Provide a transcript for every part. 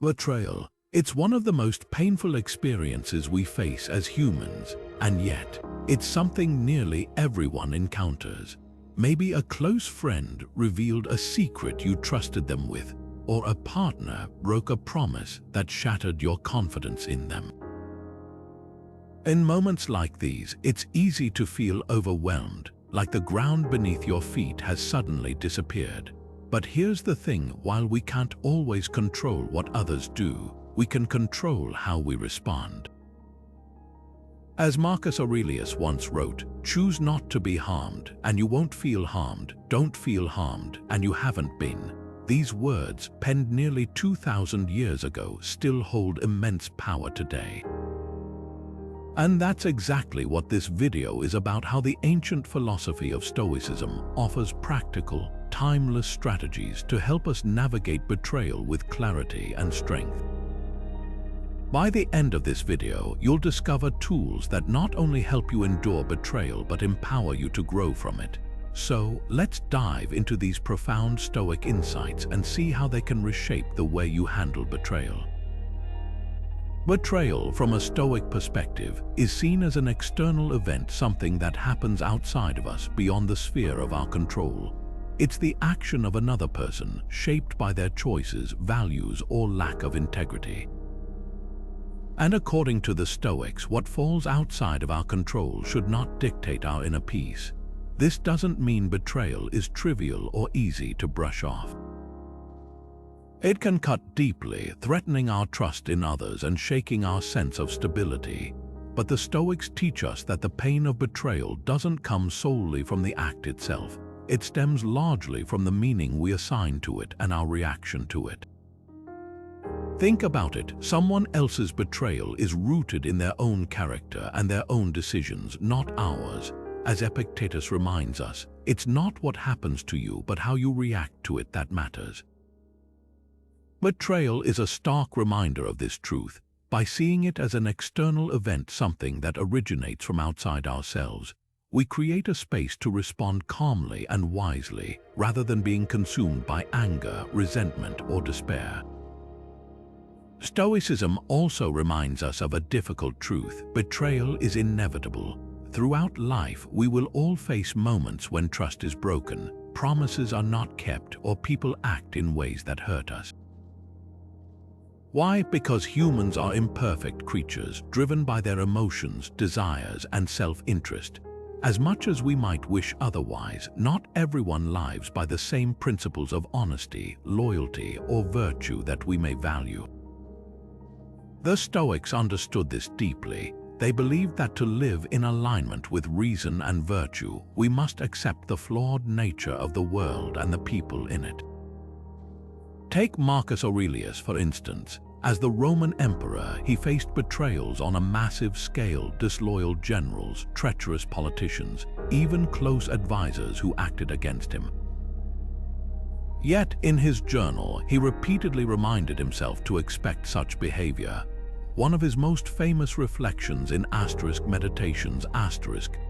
Betrayal. It's one of the most painful experiences we face as humans, and yet, it's something nearly everyone encounters. Maybe a close friend revealed a secret you trusted them with, or a partner broke a promise that shattered your confidence in them. In moments like these, it's easy to feel overwhelmed, like the ground beneath your feet has suddenly disappeared. But here's the thing, while we can't always control what others do, we can control how we respond. As Marcus Aurelius once wrote, "Choose not to be harmed, and you won't feel harmed. Don't feel harmed, and you haven't been." These words, penned nearly 2,000 years ago, still hold immense power today. And that's exactly what this video is about: how the ancient philosophy of Stoicism offers practical, timeless strategies to help us navigate betrayal with clarity and strength. By the end of this video, you'll discover tools that not only help you endure betrayal but empower you to grow from it. So, let's dive into these profound Stoic insights and see how they can reshape the way you handle betrayal. Betrayal, from a Stoic perspective, is seen as an external event, something that happens outside of us, beyond the sphere of our control. It's the action of another person, shaped by their choices, values, or lack of integrity. And according to the Stoics, what falls outside of our control should not dictate our inner peace. This doesn't mean betrayal is trivial or easy to brush off. It can cut deeply, threatening our trust in others and shaking our sense of stability. But the Stoics teach us that the pain of betrayal doesn't come solely from the act itself. It stems largely from the meaning we assign to it and our reaction to it. Think about it. Someone else's betrayal is rooted in their own character and their own decisions, not ours. As Epictetus reminds us, it's not what happens to you, but how you react to it that matters. Betrayal is a stark reminder of this truth. By seeing it as an external event, something that originates from outside ourselves, we create a space to respond calmly and wisely, rather than being consumed by anger, resentment, or despair. Stoicism also reminds us of a difficult truth: betrayal is inevitable. Throughout life, we will all face moments when trust is broken, promises are not kept, or people act in ways that hurt us. Why? Because humans are imperfect creatures, driven by their emotions, desires, and self-interest. As much as we might wish otherwise, not everyone lives by the same principles of honesty, loyalty, or virtue that we may value. The Stoics understood this deeply. They believed that to live in alignment with reason and virtue, we must accept the flawed nature of the world and the people in it. Take Marcus Aurelius, for instance. As the Roman emperor, he faced betrayals on a massive scale: disloyal generals, treacherous politicians, even close advisors who acted against him. Yet, in his journal, he repeatedly reminded himself to expect such behavior. One of his most famous reflections in Meditations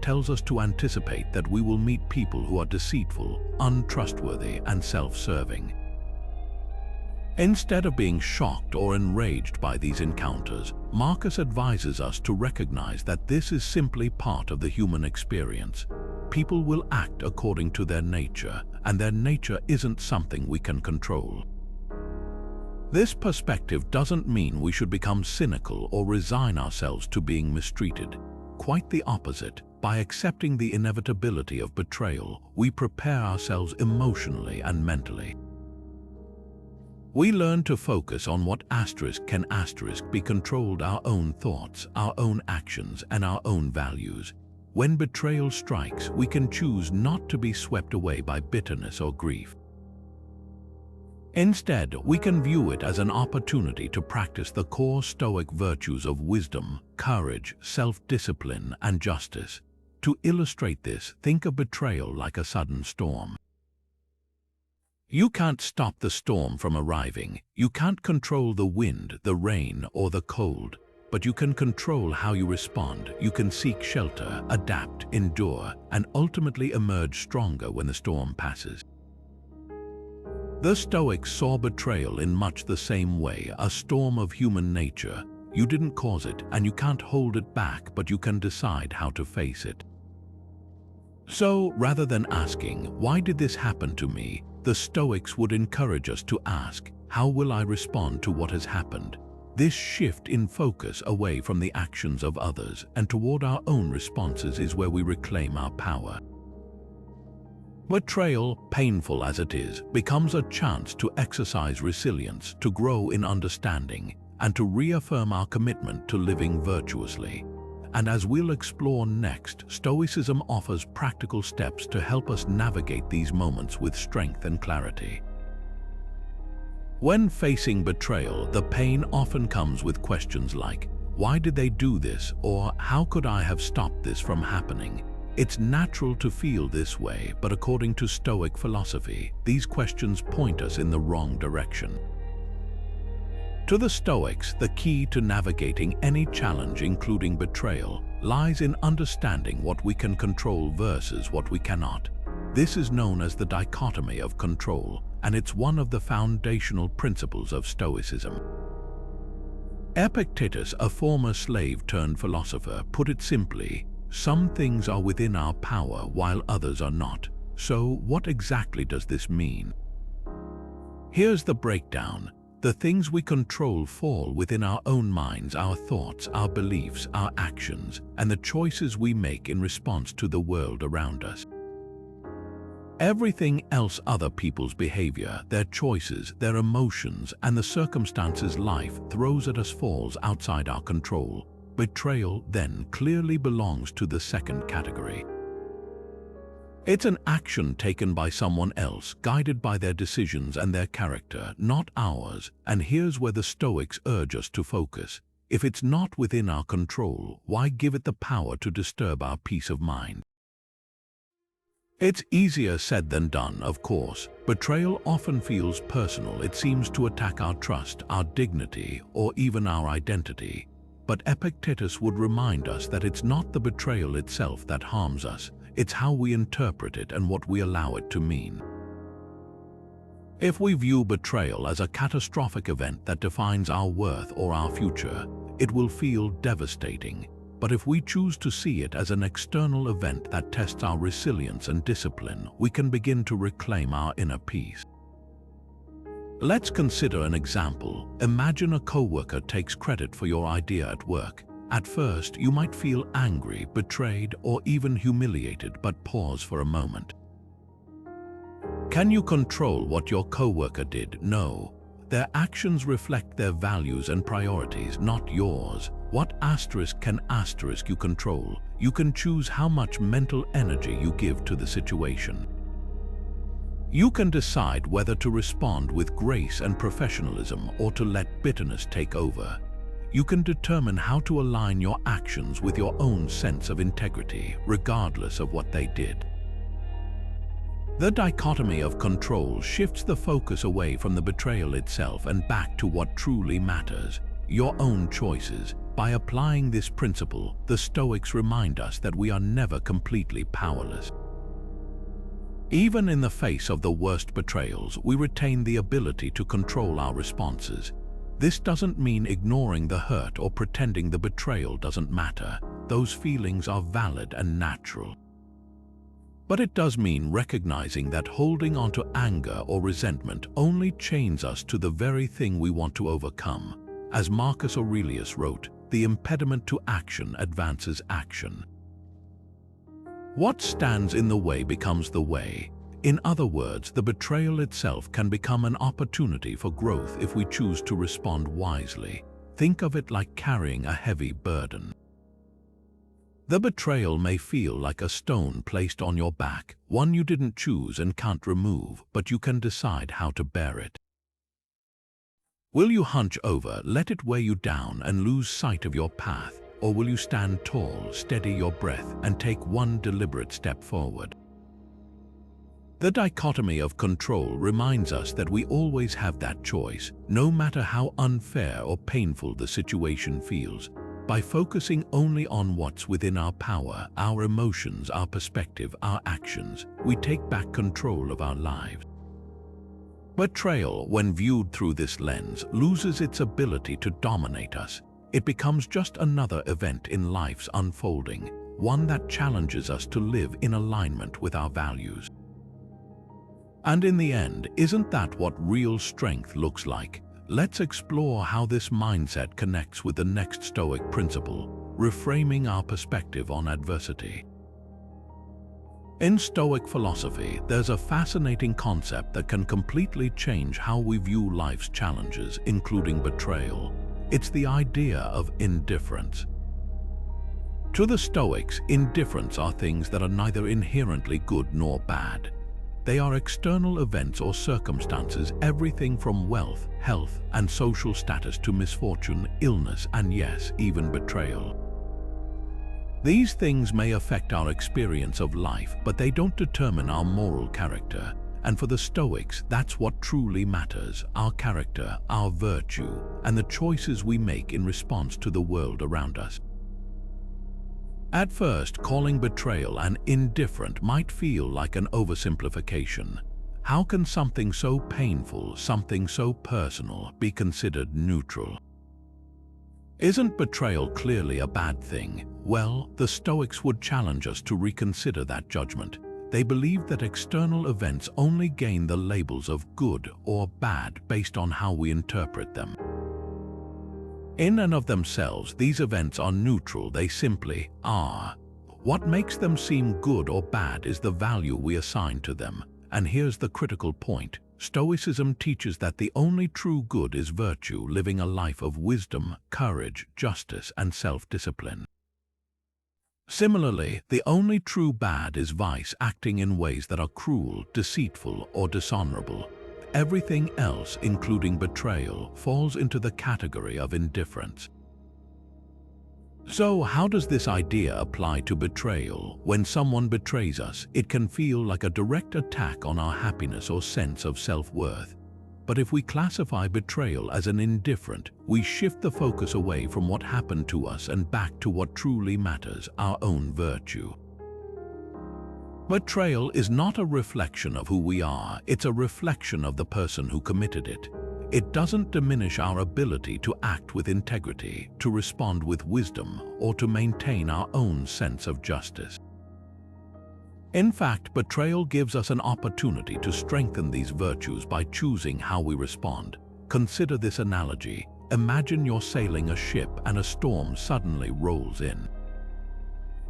tells us to anticipate that we will meet people who are deceitful, untrustworthy, and self-serving. Instead of being shocked or enraged by these encounters, Marcus advises us to recognize that this is simply part of the human experience. People will act according to their nature, and their nature isn't something we can control. This perspective doesn't mean we should become cynical or resign ourselves to being mistreated. Quite the opposite. By accepting the inevitability of betrayal, we prepare ourselves emotionally and mentally. We learn to focus on what can be controlled: our own thoughts, our own actions, and our own values. When betrayal strikes, we can choose not to be swept away by bitterness or grief. Instead, we can view it as an opportunity to practice the core Stoic virtues of wisdom, courage, self-discipline, and justice. To illustrate this, think of betrayal like a sudden storm. You can't stop the storm from arriving. You can't control the wind, the rain, or the cold, but you can control how you respond. You can seek shelter, adapt, endure, and ultimately emerge stronger when the storm passes. The Stoics saw betrayal in much the same way, a storm of human nature. You didn't cause it, and you can't hold it back, but you can decide how to face it. So, rather than asking, "Why did this happen to me?" the Stoics would encourage us to ask, "How will I respond to what has happened?" This shift in focus away from the actions of others and toward our own responses is where we reclaim our power. Betrayal, painful as it is, becomes a chance to exercise resilience, to grow in understanding, and to reaffirm our commitment to living virtuously. And as we'll explore next, Stoicism offers practical steps to help us navigate these moments with strength and clarity. When facing betrayal, the pain often comes with questions like, "Why did they do this?" or "How could I have stopped this from happening?" It's natural to feel this way, but according to Stoic philosophy, these questions point us in the wrong direction. To the Stoics, the key to navigating any challenge, including betrayal, lies in understanding what we can control versus what we cannot. This is known as the Dichotomy of Control, and it's one of the foundational principles of Stoicism. Epictetus, a former slave-turned-philosopher, put it simply, "Some things are within our power while others are not." So, what exactly does this mean? Here's the breakdown. The things we control fall within our own minds, our thoughts, our beliefs, our actions, and the choices we make in response to the world around us. Everything else, other people's behavior, their choices, their emotions, and the circumstances life throws at us, falls outside our control. Betrayal, then, clearly belongs to the second category. It's an action taken by someone else, guided by their decisions and their character, not ours. And here's where the Stoics urge us to focus. If it's not within our control, why give it the power to disturb our peace of mind? It's easier said than done, of course. Betrayal often feels personal. It seems to attack our trust, our dignity, or even our identity. But Epictetus would remind us that it's not the betrayal itself that harms us. It's how we interpret it and what we allow it to mean. If we view betrayal as a catastrophic event that defines our worth or our future, it will feel devastating. But if we choose to see it as an external event that tests our resilience and discipline, we can begin to reclaim our inner peace. Let's consider an example. Imagine a coworker takes credit for your idea at work. At first, you might feel angry, betrayed, or even humiliated, but pause for a moment. Can you control what your coworker did? No. Their actions reflect their values and priorities, not yours. What can you control? You can choose how much mental energy you give to the situation. You can decide whether to respond with grace and professionalism or to let bitterness take over. You can determine how to align your actions with your own sense of integrity, regardless of what they did. The dichotomy of control shifts the focus away from the betrayal itself and back to what truly matters, your own choices. By applying this principle, the Stoics remind us that we are never completely powerless. Even in the face of the worst betrayals, we retain the ability to control our responses. This doesn't mean ignoring the hurt or pretending the betrayal doesn't matter. Those feelings are valid and natural. But it does mean recognizing that holding on to anger or resentment only chains us to the very thing we want to overcome. As Marcus Aurelius wrote, "The impediment to action advances action." What stands in the way becomes the way. In other words, the betrayal itself can become an opportunity for growth if we choose to respond wisely. Think of it like carrying a heavy burden. The betrayal may feel like a stone placed on your back, one you didn't choose and can't remove, but you can decide how to bear it. Will you hunch over, let it weigh you down and lose sight of your path, or will you stand tall, steady your breath, and take one deliberate step forward? The dichotomy of control reminds us that we always have that choice, no matter how unfair or painful the situation feels. By focusing only on what's within our power, our emotions, our perspective, our actions, we take back control of our lives. Betrayal, when viewed through this lens, loses its ability to dominate us. It becomes just another event in life's unfolding, one that challenges us to live in alignment with our values. And in the end, isn't that what real strength looks like? Let's explore how this mindset connects with the next Stoic principle, reframing our perspective on adversity. In Stoic philosophy, there's a fascinating concept that can completely change how we view life's challenges, including betrayal. It's the idea of indifference. To the Stoics, indifference are things that are neither inherently good nor bad. They are external events or circumstances, everything from wealth, health, and social status to misfortune, illness, and yes, even betrayal. These things may affect our experience of life, but they don't determine our moral character. And for the Stoics, that's what truly matters: our character, our virtue, and the choices we make in response to the world around us. At first, calling betrayal an indifferent might feel like an oversimplification. How can something so painful, something so personal, be considered neutral? Isn't betrayal clearly a bad thing? Well, the Stoics would challenge us to reconsider that judgment. They believed that external events only gain the labels of good or bad based on how we interpret them. In and of themselves, these events are neutral, they simply are. What makes them seem good or bad is the value we assign to them. And here's the critical point. Stoicism teaches that the only true good is virtue, living a life of wisdom, courage, justice, and self-discipline. Similarly, the only true bad is vice, acting in ways that are cruel, deceitful, or dishonorable. Everything else, including betrayal, falls into the category of indifference. So, how does this idea apply to betrayal? When someone betrays us, it can feel like a direct attack on our happiness or sense of self-worth. But if we classify betrayal as an indifferent, we shift the focus away from what happened to us and back to what truly matters: our own virtue. Betrayal is not a reflection of who we are, it's a reflection of the person who committed it. It doesn't diminish our ability to act with integrity, to respond with wisdom, or to maintain our own sense of justice. In fact, betrayal gives us an opportunity to strengthen these virtues by choosing how we respond. Consider this analogy. Imagine you're sailing a ship and a storm suddenly rolls in.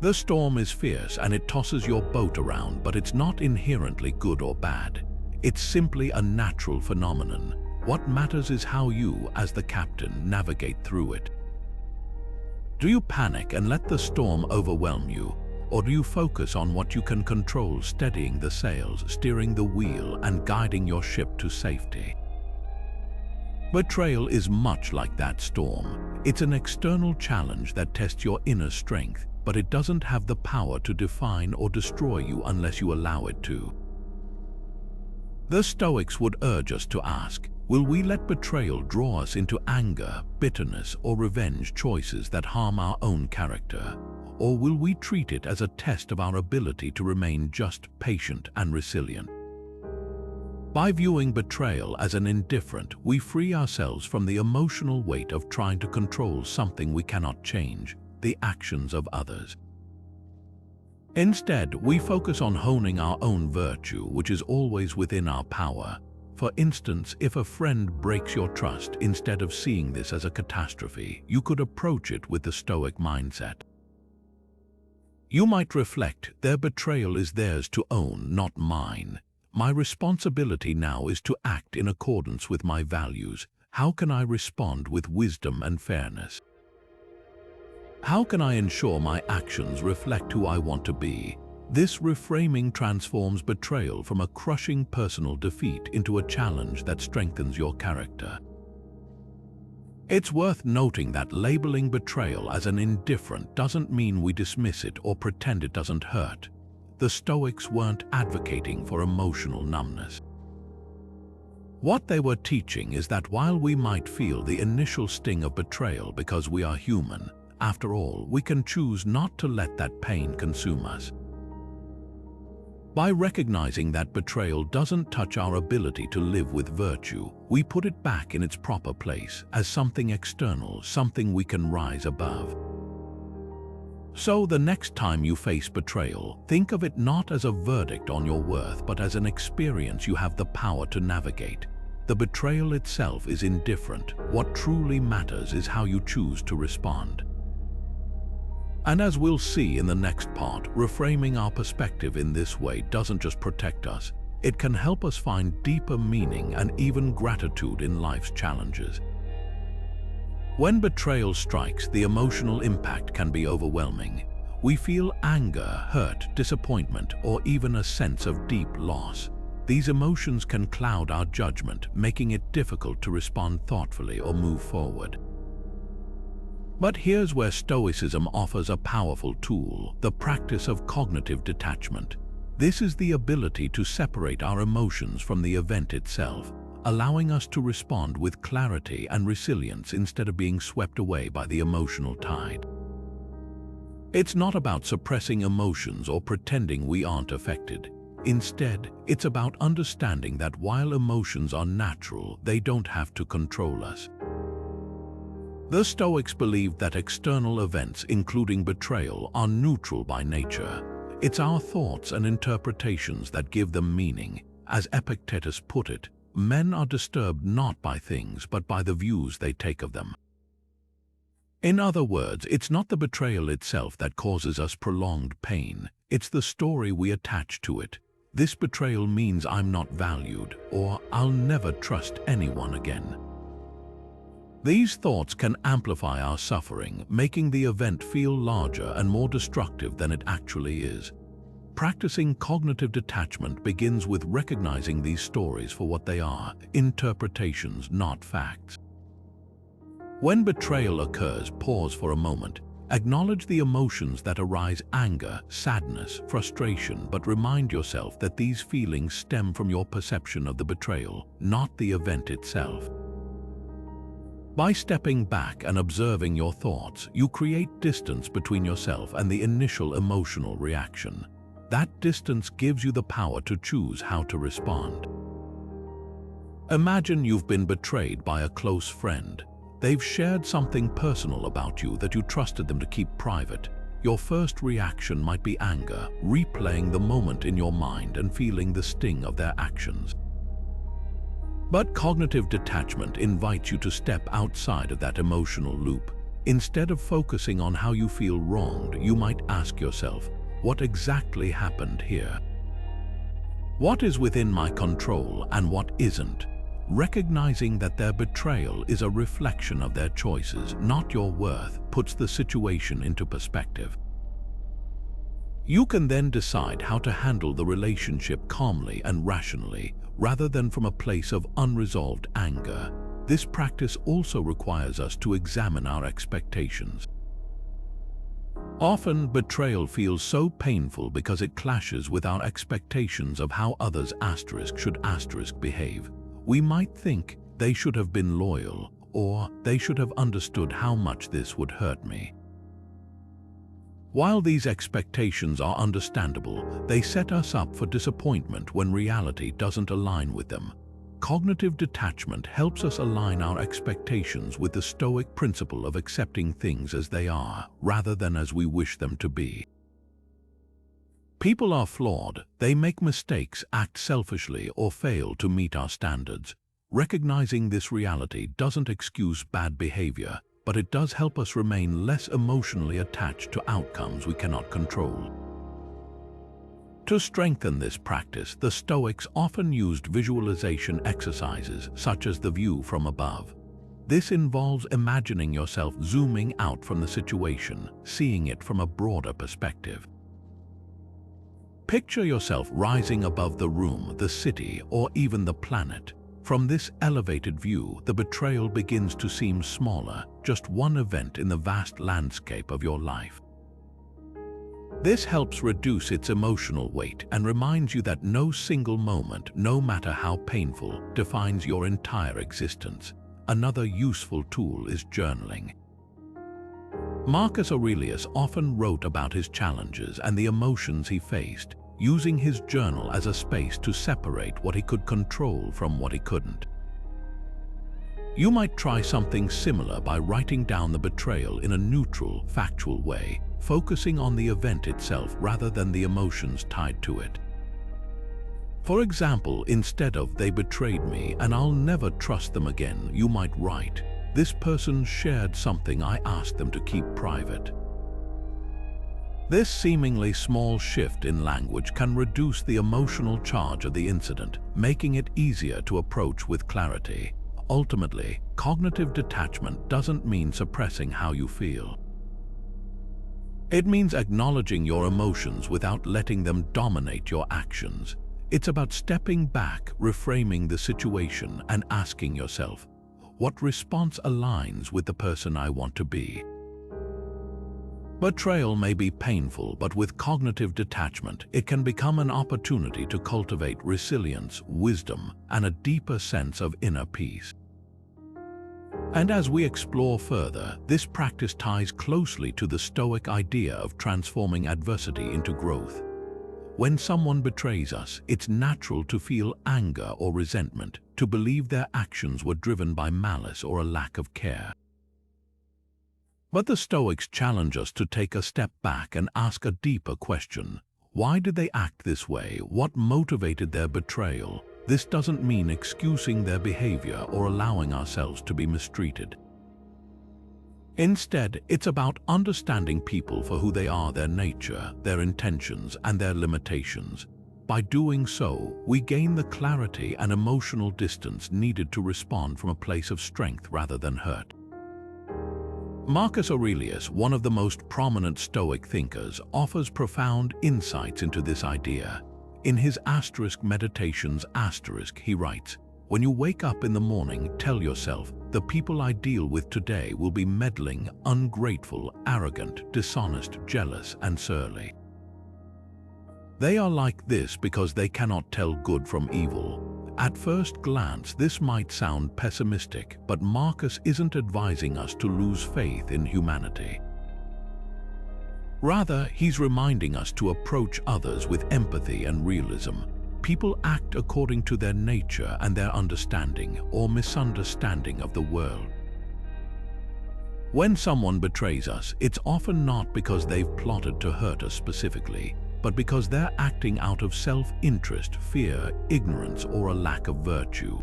The storm is fierce and it tosses your boat around, but it's not inherently good or bad. It's simply a natural phenomenon. What matters is how you, as the captain, navigate through it. Do you panic and let the storm overwhelm you? Or do you focus on what you can control, steadying the sails, steering the wheel, and guiding your ship to safety? Betrayal is much like that storm. It's an external challenge that tests your inner strength, but it doesn't have the power to define or destroy you unless you allow it to. The Stoics would urge us to ask, will we let betrayal draw us into anger, bitterness, or revenge, choices that harm our own character? Or will we treat it as a test of our ability to remain just, patient, and resilient? By viewing betrayal as an indifferent, we free ourselves from the emotional weight of trying to control something we cannot change, the actions of others. Instead, we focus on honing our own virtue, which is always within our power. For instance, if a friend breaks your trust, instead of seeing this as a catastrophe, you could approach it with the Stoic mindset. You might reflect, their betrayal is theirs to own, not mine. My responsibility now is to act in accordance with my values. How can I respond with wisdom and fairness? How can I ensure my actions reflect who I want to be? This reframing transforms betrayal from a crushing personal defeat into a challenge that strengthens your character. It's worth noting that labeling betrayal as an indifferent doesn't mean we dismiss it or pretend it doesn't hurt. The Stoics weren't advocating for emotional numbness. What they were teaching is that while we might feel the initial sting of betrayal because we are human, after all, we can choose not to let that pain consume us. By recognizing that betrayal doesn't touch our ability to live with virtue, we put it back in its proper place as something external, something we can rise above. So the next time you face betrayal, think of it not as a verdict on your worth, but as an experience you have the power to navigate. The betrayal itself is indifferent. What truly matters is how you choose to respond. And as we'll see in the next part, reframing our perspective in this way doesn't just protect us, it can help us find deeper meaning and even gratitude in life's challenges. When betrayal strikes, the emotional impact can be overwhelming. We feel anger, hurt, disappointment, or even a sense of deep loss. These emotions can cloud our judgment, making it difficult to respond thoughtfully or move forward. But here's where Stoicism offers a powerful tool, the practice of cognitive detachment. This is the ability to separate our emotions from the event itself, allowing us to respond with clarity and resilience instead of being swept away by the emotional tide. It's not about suppressing emotions or pretending we aren't affected. Instead, it's about understanding that while emotions are natural, they don't have to control us. The Stoics believed that external events, including betrayal, are neutral by nature. It's our thoughts and interpretations that give them meaning. As Epictetus put it, men are disturbed not by things, but by the views they take of them. In other words, it's not the betrayal itself that causes us prolonged pain. It's the story we attach to it. This betrayal means I'm not valued, or I'll never trust anyone again. These thoughts can amplify our suffering, making the event feel larger and more destructive than it actually is. Practicing cognitive detachment begins with recognizing these stories for what they are, interpretations, not facts. When betrayal occurs, pause for a moment. Acknowledge the emotions that arise: anger, sadness, frustration, but remind yourself that these feelings stem from your perception of the betrayal, not the event itself. By stepping back and observing your thoughts, you create distance between yourself and the initial emotional reaction. That distance gives you the power to choose how to respond. Imagine you've been betrayed by a close friend. They've shared something personal about you that you trusted them to keep private. Your first reaction might be anger, replaying the moment in your mind and feeling the sting of their actions. But cognitive detachment invites you to step outside of that emotional loop. Instead of focusing on how you feel wronged, you might ask yourself, what exactly happened here? What is within my control and what isn't? Recognizing that their betrayal is a reflection of their choices, not your worth, puts the situation into perspective. You can then decide how to handle the relationship calmly and rationally, rather than from a place of unresolved anger. This practice also requires us to examine our expectations. Often, betrayal feels so painful because it clashes with our expectations of how others should behave. We might think they should have been loyal, or they should have understood how much this would hurt me. While these expectations are understandable, they set us up for disappointment when reality doesn't align with them. Cognitive detachment helps us align our expectations with the Stoic principle of accepting things as they are, rather than as we wish them to be. People are flawed, they make mistakes, act selfishly, or fail to meet our standards. Recognizing this reality doesn't excuse bad behavior, but it does help us remain less emotionally attached to outcomes we cannot control. To strengthen this practice, the Stoics often used visualization exercises such as the view from above. This involves imagining yourself zooming out from the situation, seeing it from a broader perspective. Picture yourself rising above the room, the city, or even the planet. From this elevated view, the betrayal begins to seem smaller, just one event in the vast landscape of your life. This helps reduce its emotional weight and reminds you that no single moment, no matter how painful, defines your entire existence. Another useful tool is journaling. Marcus Aurelius often wrote about his challenges and the emotions he faced. using his journal as a space to separate what he could control from what he couldn't. You might try something similar by writing down the betrayal in a neutral, factual way, focusing on the event itself rather than the emotions tied to it. For example, instead of "they betrayed me and I'll never trust them again," you might write, "This person shared something I asked them to keep private." This seemingly small shift in language can reduce the emotional charge of the incident, making it easier to approach with clarity. Ultimately, cognitive detachment doesn't mean suppressing how you feel. It means acknowledging your emotions without letting them dominate your actions. It's about stepping back, reframing the situation, and asking yourself, what response aligns with the person I want to be? Betrayal may be painful, but with cognitive detachment, it can become an opportunity to cultivate resilience, wisdom, and a deeper sense of inner peace. And as we explore further, this practice ties closely to the Stoic idea of transforming adversity into growth. When someone betrays us, it's natural to feel anger or resentment, to believe their actions were driven by malice or a lack of care. But the Stoics challenge us to take a step back and ask a deeper question. Why did they act this way? What motivated their betrayal? This doesn't mean excusing their behavior or allowing ourselves to be mistreated. Instead, it's about understanding people for who they are, their nature, their intentions, and their limitations. By doing so, we gain the clarity and emotional distance needed to respond from a place of strength rather than hurt. Marcus Aurelius, one of the most prominent Stoic thinkers, offers profound insights into this idea. In his Meditations, he writes, "When you wake up in the morning, tell yourself, the people I deal with today will be meddling, ungrateful, arrogant, dishonest, jealous, and surly. They are like this because they cannot tell good from evil." At first glance, this might sound pessimistic, but Marcus isn't advising us to lose faith in humanity. Rather, he's reminding us to approach others with empathy and realism. People act according to their nature and their understanding or misunderstanding of the world. When someone betrays us, it's often not because they've plotted to hurt us specifically, but because they're acting out of self-interest, fear, ignorance, or a lack of virtue.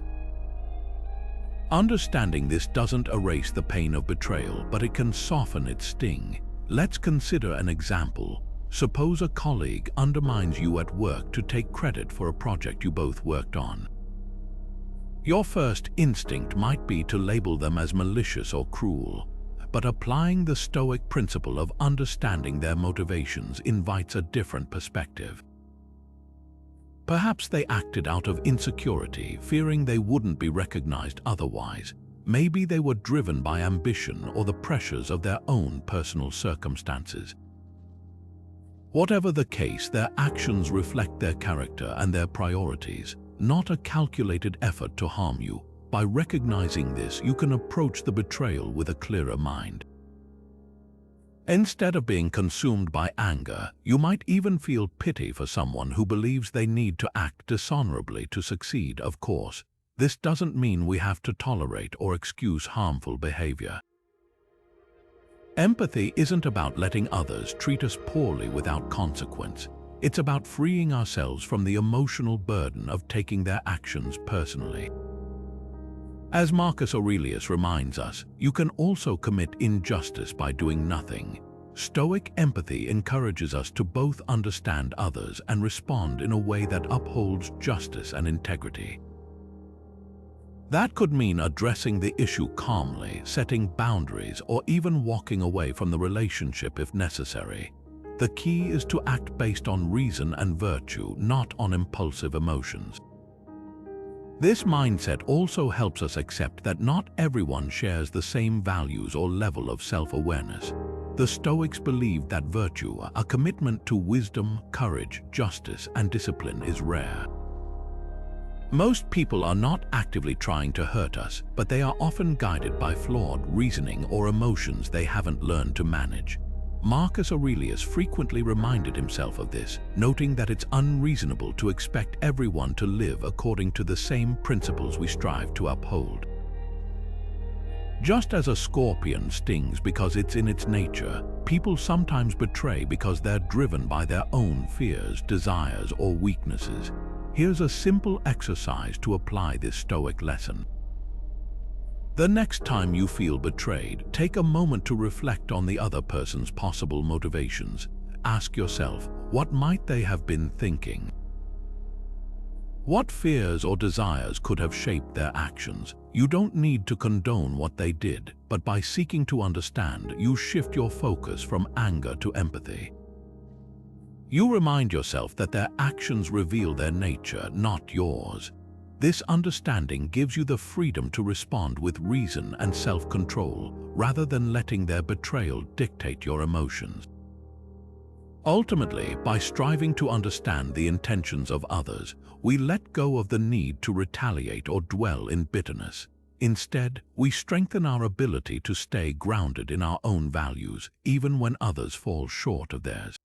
Understanding this doesn't erase the pain of betrayal, but it can soften its sting. Let's consider an example. Suppose a colleague undermines you at work to take credit for a project you both worked on. Your first instinct might be to label them as malicious or cruel, but applying the Stoic principle of understanding their motivations invites a different perspective. Perhaps they acted out of insecurity, fearing they wouldn't be recognized otherwise. Maybe they were driven by ambition or the pressures of their own personal circumstances. Whatever the case, their actions reflect their character and their priorities, not a calculated effort to harm you. By recognizing this, you can approach the betrayal with a clearer mind. Instead of being consumed by anger, you might even feel pity for someone who believes they need to act dishonorably to succeed. Of course, this doesn't mean we have to tolerate or excuse harmful behavior. Empathy isn't about letting others treat us poorly without consequence. It's about freeing ourselves from the emotional burden of taking their actions personally. As Marcus Aurelius reminds us, you can also commit injustice by doing nothing. Stoic empathy encourages us to both understand others and respond in a way that upholds justice and integrity. That could mean addressing the issue calmly, setting boundaries, or even walking away from the relationship if necessary. The key is to act based on reason and virtue, not on impulsive emotions. This mindset also helps us accept that not everyone shares the same values or level of self-awareness. The Stoics believed that virtue, a commitment to wisdom, courage, justice, and discipline, is rare. Most people are not actively trying to hurt us, but they are often guided by flawed reasoning or emotions they haven't learned to manage. Marcus Aurelius frequently reminded himself of this, noting that it's unreasonable to expect everyone to live according to the same principles we strive to uphold. Just as a scorpion stings because it's in its nature, people sometimes betray because they're driven by their own fears, desires, or weaknesses. Here's a simple exercise to apply this Stoic lesson. The next time you feel betrayed, take a moment to reflect on the other person's possible motivations. Ask yourself, what might they have been thinking? What fears or desires could have shaped their actions? You don't need to condone what they did, but by seeking to understand, you shift your focus from anger to empathy. You remind yourself that their actions reveal their nature, not yours. This understanding gives you the freedom to respond with reason and self-control, rather than letting their betrayal dictate your emotions. Ultimately, by striving to understand the intentions of others, we let go of the need to retaliate or dwell in bitterness. Instead, we strengthen our ability to stay grounded in our own values, even when others fall short of theirs.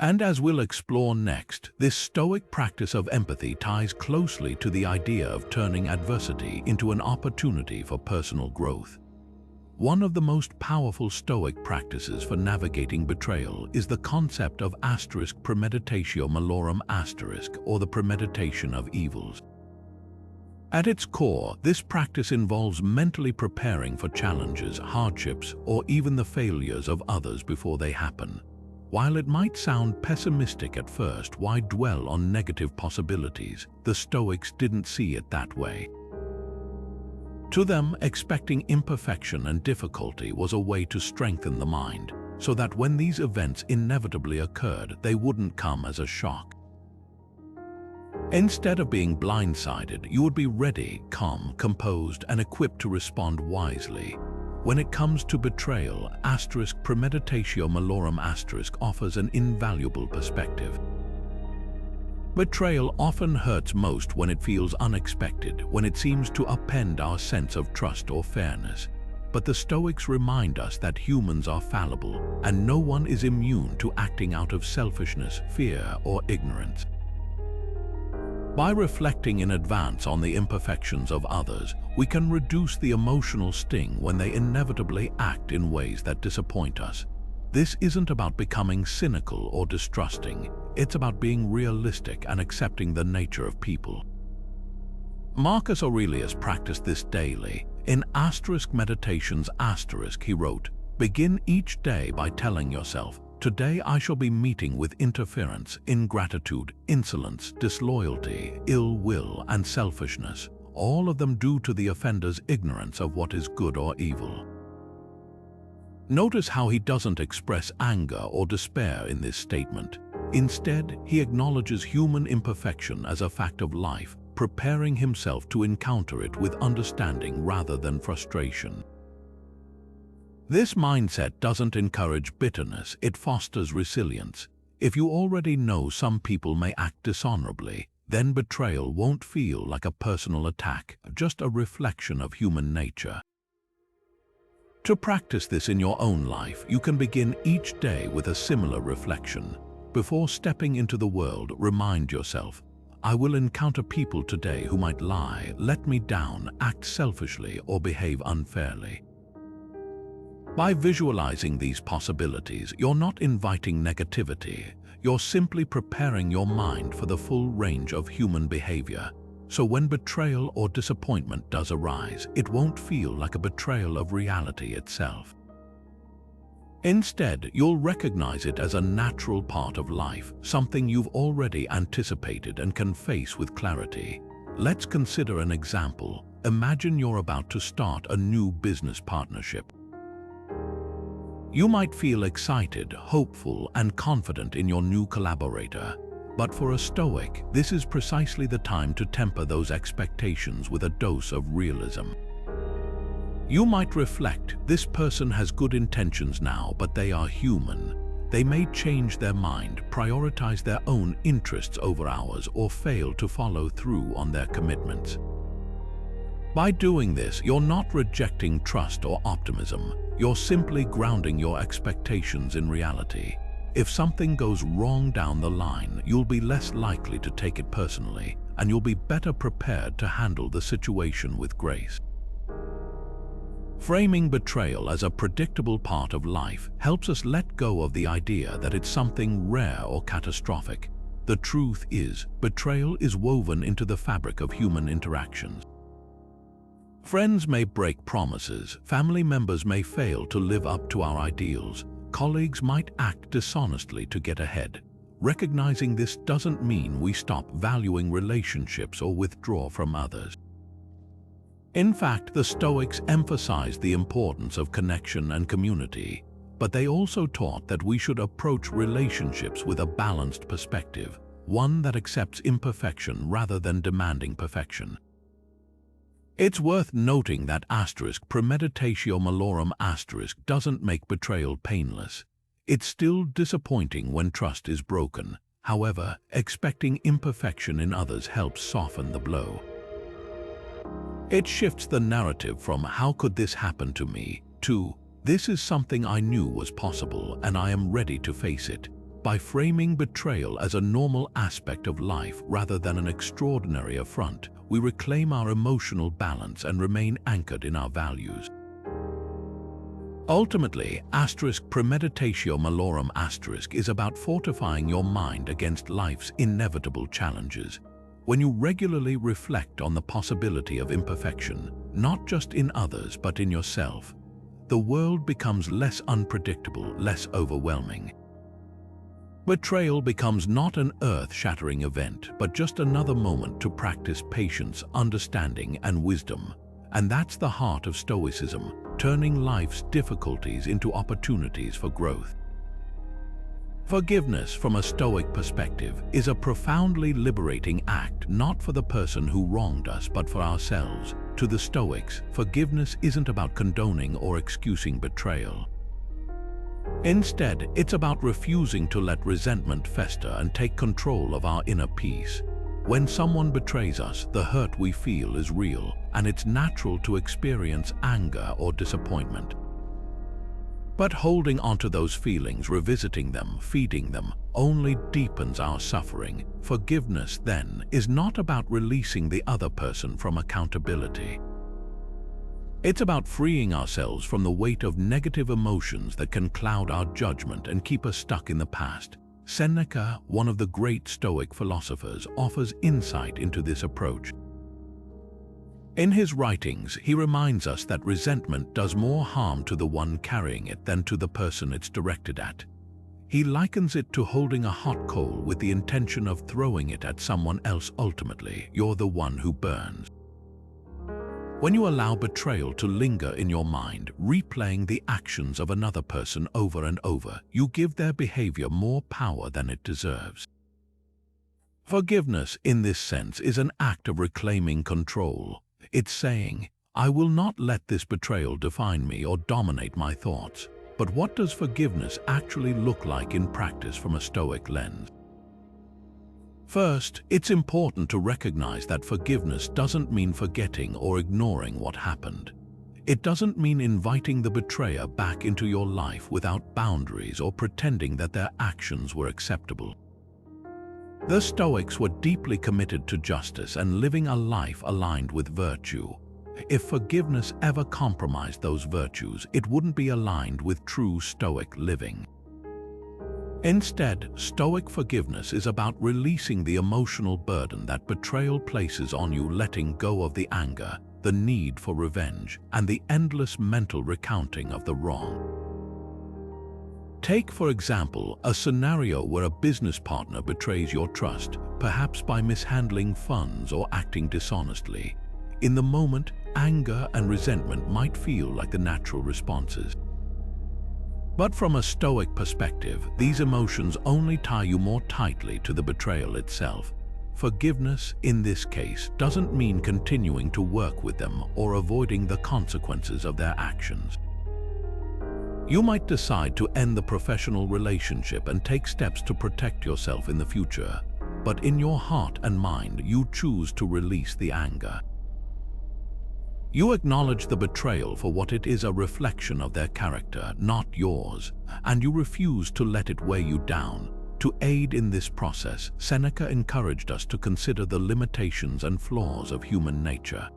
And as we'll explore next, this Stoic practice of empathy ties closely to the idea of turning adversity into an opportunity for personal growth. One of the most powerful Stoic practices for navigating betrayal is the concept of premeditatio malorum or the premeditation of evils. At its core, this practice involves mentally preparing for challenges, hardships, or even the failures of others before they happen. While it might sound pessimistic at first, why dwell on negative possibilities? The Stoics didn't see it that way. To them, expecting imperfection and difficulty was a way to strengthen the mind, so that when these events inevitably occurred, they wouldn't come as a shock. Instead of being blindsided, you would be ready, calm, composed, and equipped to respond wisely. When it comes to betrayal, premeditatio malorum offers an invaluable perspective. Betrayal often hurts most when it feels unexpected, when it seems to upend our sense of trust or fairness. But the Stoics remind us that humans are fallible, and no one is immune to acting out of selfishness, fear, or ignorance. By reflecting in advance on the imperfections of others, we can reduce the emotional sting when they inevitably act in ways that disappoint us. This isn't about becoming cynical or distrusting, it's about being realistic and accepting the nature of people. Marcus Aurelius practiced this daily. In Meditations he wrote, "Begin each day by telling yourself, today I shall be meeting with interference, ingratitude, insolence, disloyalty, ill will, and selfishness, all of them due to the offender's ignorance of what is good or evil." Notice how he doesn't express anger or despair in this statement. Instead, he acknowledges human imperfection as a fact of life, preparing himself to encounter it with understanding rather than frustration. This mindset doesn't encourage bitterness, it fosters resilience. If you already know some people may act dishonorably, then betrayal won't feel like a personal attack, just a reflection of human nature. To practice this in your own life, you can begin each day with a similar reflection. Before stepping into the world, remind yourself, I will encounter people today who might lie, let me down, act selfishly, or behave unfairly. By visualizing these possibilities, you're not inviting negativity. You're simply preparing your mind for the full range of human behavior. So when betrayal or disappointment does arise, it won't feel like a betrayal of reality itself. Instead, you'll recognize it as a natural part of life, something you've already anticipated and can face with clarity. Let's consider an example. Imagine you're about to start a new business partnership. You might feel excited, hopeful, and confident in your new collaborator. But for a Stoic, this is precisely the time to temper those expectations with a dose of realism. You might reflect, this person has good intentions now, but they are human. They may change their mind, prioritize their own interests over ours, or fail to follow through on their commitments. By doing this, you're not rejecting trust or optimism. You're simply grounding your expectations in reality. If something goes wrong down the line, you'll be less likely to take it personally, and you'll be better prepared to handle the situation with grace. Framing betrayal as a predictable part of life helps us let go of the idea that it's something rare or catastrophic. The truth is, betrayal is woven into the fabric of human interactions. Friends may break promises, family members may fail to live up to our ideals, colleagues might act dishonestly to get ahead. Recognizing this doesn't mean we stop valuing relationships or withdraw from others. In fact, the Stoics emphasized the importance of connection and community, but they also taught that we should approach relationships with a balanced perspective, one that accepts imperfection rather than demanding perfection. It's worth noting that Premeditation doesn't make betrayal painless. It's still disappointing when trust is broken. However, expecting imperfection in others helps soften the blow. It shifts the narrative from "how could this happen to me" to "this is something I knew was possible and I am ready to face it." By framing betrayal as a normal aspect of life rather than an extraordinary affront, we reclaim our emotional balance and remain anchored in our values. Ultimately, Premeditation is about fortifying your mind against life's inevitable challenges. When you regularly reflect on the possibility of imperfection, not just in others but in yourself, the world becomes less unpredictable, less overwhelming. Betrayal becomes not an earth-shattering event, but just another moment to practice patience, understanding, and wisdom. And that's the heart of Stoicism, turning life's difficulties into opportunities for growth. Forgiveness, from a Stoic perspective, is a profoundly liberating act, not for the person who wronged us, but for ourselves. To the Stoics, forgiveness isn't about condoning or excusing betrayal. Instead, it's about refusing to let resentment fester and take control of our inner peace. When someone betrays us, the hurt we feel is real, and it's natural to experience anger or disappointment. But holding onto those feelings, revisiting them, feeding them, only deepens our suffering. Forgiveness, then, is not about releasing the other person from accountability. It's about freeing ourselves from the weight of negative emotions that can cloud our judgment and keep us stuck in the past. Seneca, one of the great Stoic philosophers, offers insight into this approach. In his writings, he reminds us that resentment does more harm to the one carrying it than to the person it's directed at. He likens it to holding a hot coal with the intention of throwing it at someone else. Ultimately, you're the one who burns. When you allow betrayal to linger in your mind, replaying the actions of another person over and over, you give their behavior more power than it deserves. Forgiveness, in this sense, is an act of reclaiming control. It's saying, "I will not let this betrayal define me or dominate my thoughts." But what does forgiveness actually look like in practice from a Stoic lens? First, it's important to recognize that forgiveness doesn't mean forgetting or ignoring what happened. It doesn't mean inviting the betrayer back into your life without boundaries or pretending that their actions were acceptable. The Stoics were deeply committed to justice and living a life aligned with virtue. If forgiveness ever compromised those virtues, it wouldn't be aligned with true Stoic living. Instead, Stoic forgiveness is about releasing the emotional burden that betrayal places on you, letting go of the anger, the need for revenge, and the endless mental recounting of the wrong. Take, for example, a scenario where a business partner betrays your trust, perhaps by mishandling funds or acting dishonestly. In the moment, anger and resentment might feel like the natural responses. But from a Stoic perspective, these emotions only tie you more tightly to the betrayal itself. Forgiveness, in this case, doesn't mean continuing to work with them or avoiding the consequences of their actions. You might decide to end the professional relationship and take steps to protect yourself in the future, but in your heart and mind, you choose to release the anger. You acknowledge the betrayal for what it is, a reflection of their character, not yours, and you refuse to let it weigh you down. To aid in this process, Seneca encouraged us to consider the limitations and flaws of human nature.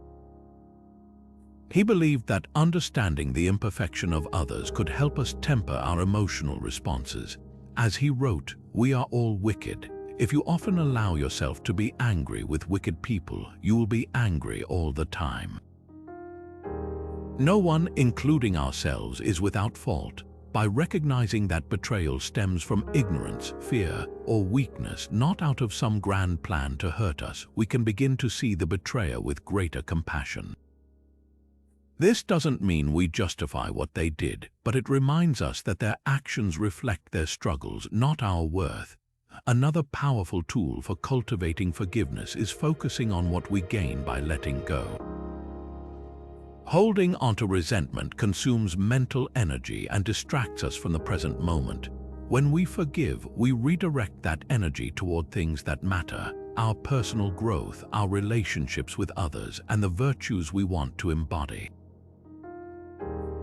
He believed that understanding the imperfection of others could help us temper our emotional responses. As he wrote, "We are all wicked. If you often allow yourself to be angry with wicked people, you will be angry all the time." No one, including ourselves, is without fault. By recognizing that betrayal stems from ignorance, fear, or weakness, not out of some grand plan to hurt us, we can begin to see the betrayer with greater compassion. This doesn't mean we justify what they did, but it reminds us that their actions reflect their struggles, not our worth. Another powerful tool for cultivating forgiveness is focusing on what we gain by letting go. Holding onto resentment consumes mental energy and distracts us from the present moment. When we forgive, we redirect that energy toward things that matter: our personal growth, our relationships with others, and the virtues we want to embody.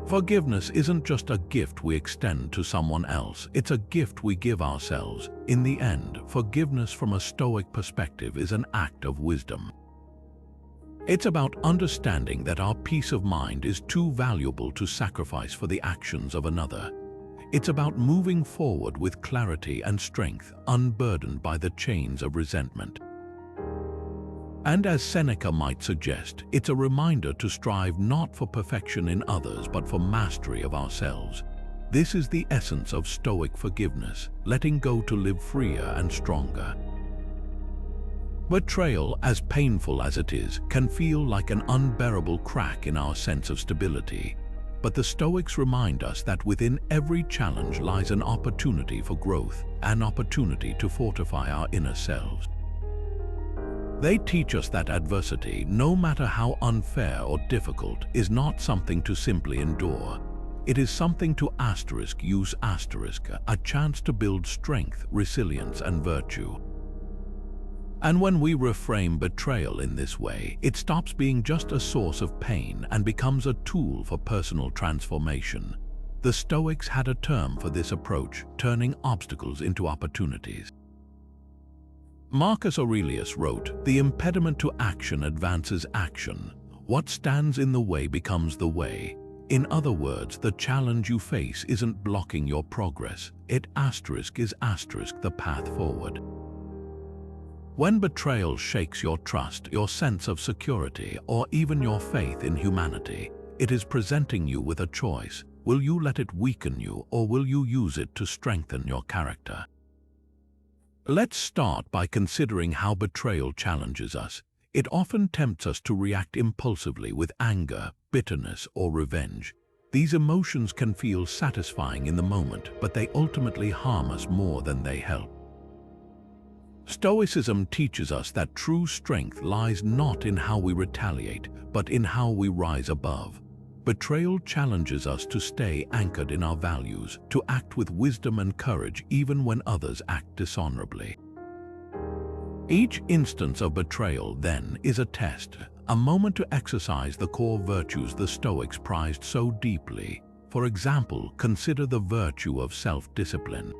Forgiveness isn't just a gift we extend to someone else, it's a gift we give ourselves. In the end, forgiveness from a Stoic perspective is an act of wisdom. It's about understanding that our peace of mind is too valuable to sacrifice for the actions of another. It's about moving forward with clarity and strength, unburdened by the chains of resentment. And as Seneca might suggest, it's a reminder to strive not for perfection in others but for mastery of ourselves. This is the essence of Stoic forgiveness, letting go to live freer and stronger. Betrayal, as painful as it is, can feel like an unbearable crack in our sense of stability. But the Stoics remind us that within every challenge lies an opportunity for growth, an opportunity to fortify our inner selves. They teach us that adversity, no matter how unfair or difficult, is not something to simply endure. It is something to use a chance to build strength, resilience, and virtue. And when we reframe betrayal in this way, it stops being just a source of pain and becomes a tool for personal transformation. The Stoics had a term for this approach: turning obstacles into opportunities. Marcus Aurelius wrote, "The impediment to action advances action. What stands in the way becomes the way." In other words, the challenge you face isn't blocking your progress. It is the path forward. When betrayal shakes your trust, your sense of security, or even your faith in humanity, it is presenting you with a choice. Will you let it weaken you, or will you use it to strengthen your character? Let's start by considering how betrayal challenges us. It often tempts us to react impulsively with anger, bitterness, or revenge. These emotions can feel satisfying in the moment, but they ultimately harm us more than they help. Stoicism teaches us that true strength lies not in how we retaliate, but in how we rise above. Betrayal challenges us to stay anchored in our values, to act with wisdom and courage even when others act dishonorably. Each instance of betrayal, then, is a test, a moment to exercise the core virtues the Stoics prized so deeply. For example, consider the virtue of self-discipline.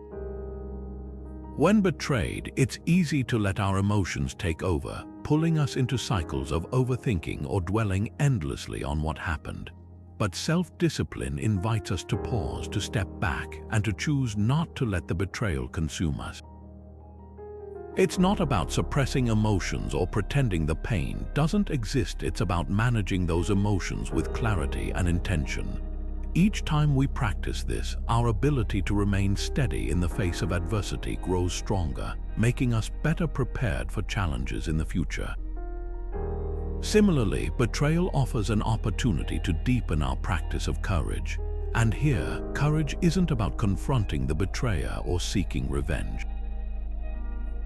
When betrayed, it's easy to let our emotions take over, pulling us into cycles of overthinking or dwelling endlessly on what happened. But self-discipline invites us to pause, to step back, and to choose not to let the betrayal consume us. It's not about suppressing emotions or pretending the pain doesn't exist. It's about managing those emotions with clarity and intention. Each time we practice this, our ability to remain steady in the face of adversity grows stronger, making us better prepared for challenges in the future. Similarly, betrayal offers an opportunity to deepen our practice of courage. And here, courage isn't about confronting the betrayer or seeking revenge.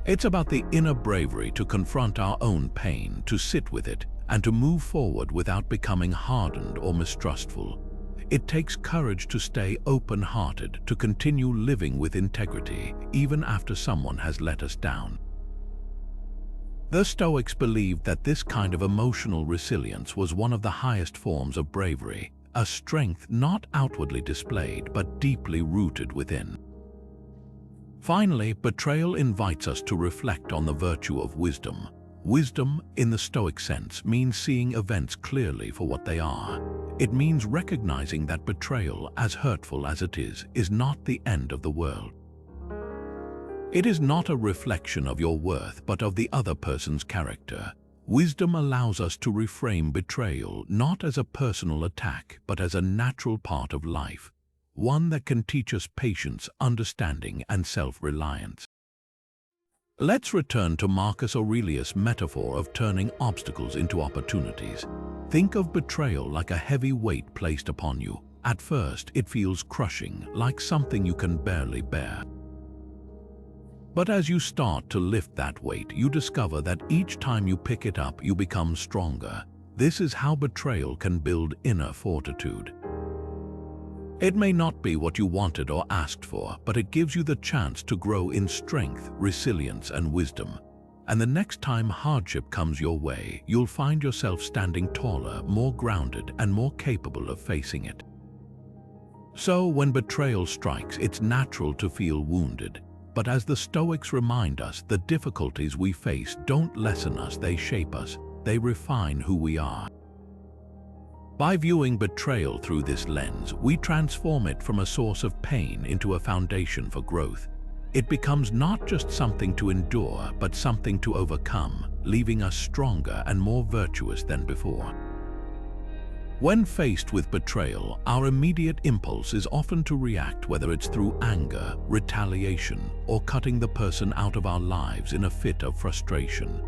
It's about the inner bravery to confront our own pain, to sit with it, and to move forward without becoming hardened or mistrustful. It takes courage to stay open-hearted, to continue living with integrity, even after someone has let us down. The Stoics believed that this kind of emotional resilience was one of the highest forms of bravery, a strength not outwardly displayed but deeply rooted within. Finally, Betrayal invites us to reflect on the virtue of wisdom. Wisdom, in the Stoic sense, means seeing events clearly for what they are. It means recognizing that betrayal, as hurtful as it is not the end of the world. It is not a reflection of your worth, but of the other person's character. Wisdom allows us to reframe betrayal not as a personal attack, but as a natural part of life, one that can teach us patience, understanding, and self-reliance. Let's return to Marcus Aurelius' metaphor of turning obstacles into opportunities. Think of betrayal like a heavy weight placed upon you. At first, it feels crushing, like something you can barely bear. But as you start to lift that weight, you discover that each time you pick it up, you become stronger. This is how betrayal can build inner fortitude. It may not be what you wanted or asked for, but it gives you the chance to grow in strength, resilience, and wisdom. And the next time hardship comes your way, you'll find yourself standing taller, more grounded, and more capable of facing it. So, when betrayal strikes, it's natural to feel wounded. But as the Stoics remind us, the difficulties we face don't lessen us, they shape us, they refine who we are. By viewing betrayal through this lens, we transform it from a source of pain into a foundation for growth. It becomes not just something to endure, but something to overcome, leaving us stronger and more virtuous than before. When faced with betrayal, our immediate impulse is often to react, whether it's through anger, retaliation, or cutting the person out of our lives in a fit of frustration.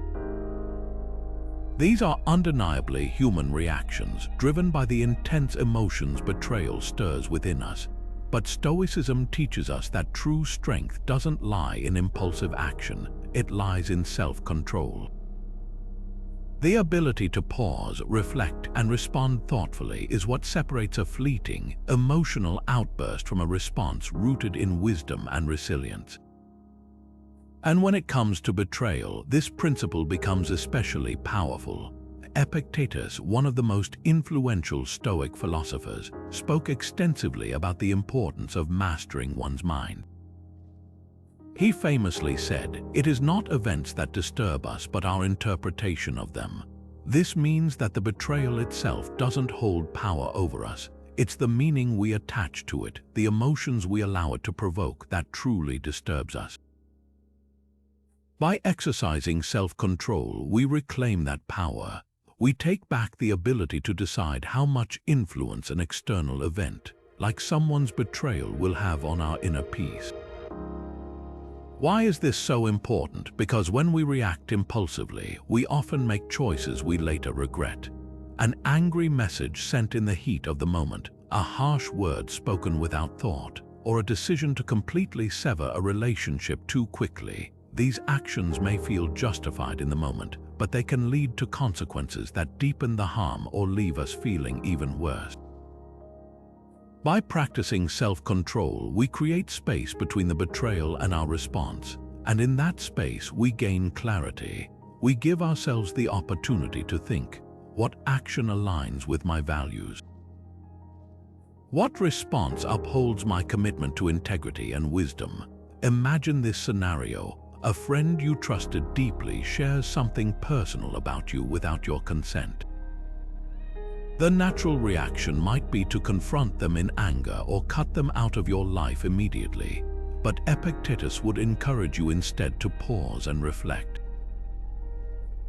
These are undeniably human reactions, driven by the intense emotions betrayal stirs within us. But Stoicism teaches us that true strength doesn't lie in impulsive action, it lies in self-control. The ability to pause, reflect, and respond thoughtfully is what separates a fleeting, emotional outburst from a response rooted in wisdom and resilience. And when it comes to betrayal, this principle becomes especially powerful. Epictetus, one of the most influential Stoic philosophers, spoke extensively about the importance of mastering one's mind. He famously said, "It is not events that disturb us, but our interpretation of them." This means that the betrayal itself doesn't hold power over us. It's the meaning we attach to it, the emotions we allow it to provoke, that truly disturbs us. By exercising self-control, we reclaim that power. We take back the ability to decide how much influence an external event, like someone's betrayal, will have on our inner peace. Why is this so important? Because when we react impulsively, we often make choices we later regret. An angry message sent in the heat of the moment, a harsh word spoken without thought, or a decision to completely sever a relationship too quickly. These actions may feel justified in the moment, but they can lead to consequences that deepen the harm or leave us feeling even worse. By practicing self-control, we create space between the betrayal and our response, and in that space we gain clarity. We give ourselves the opportunity to think, what action aligns with my values? What response upholds my commitment to integrity and wisdom? Imagine this scenario. A friend you trusted deeply shares something personal about you without your consent. The natural reaction might be to confront them in anger or cut them out of your life immediately, but Epictetus would encourage you instead to pause and reflect.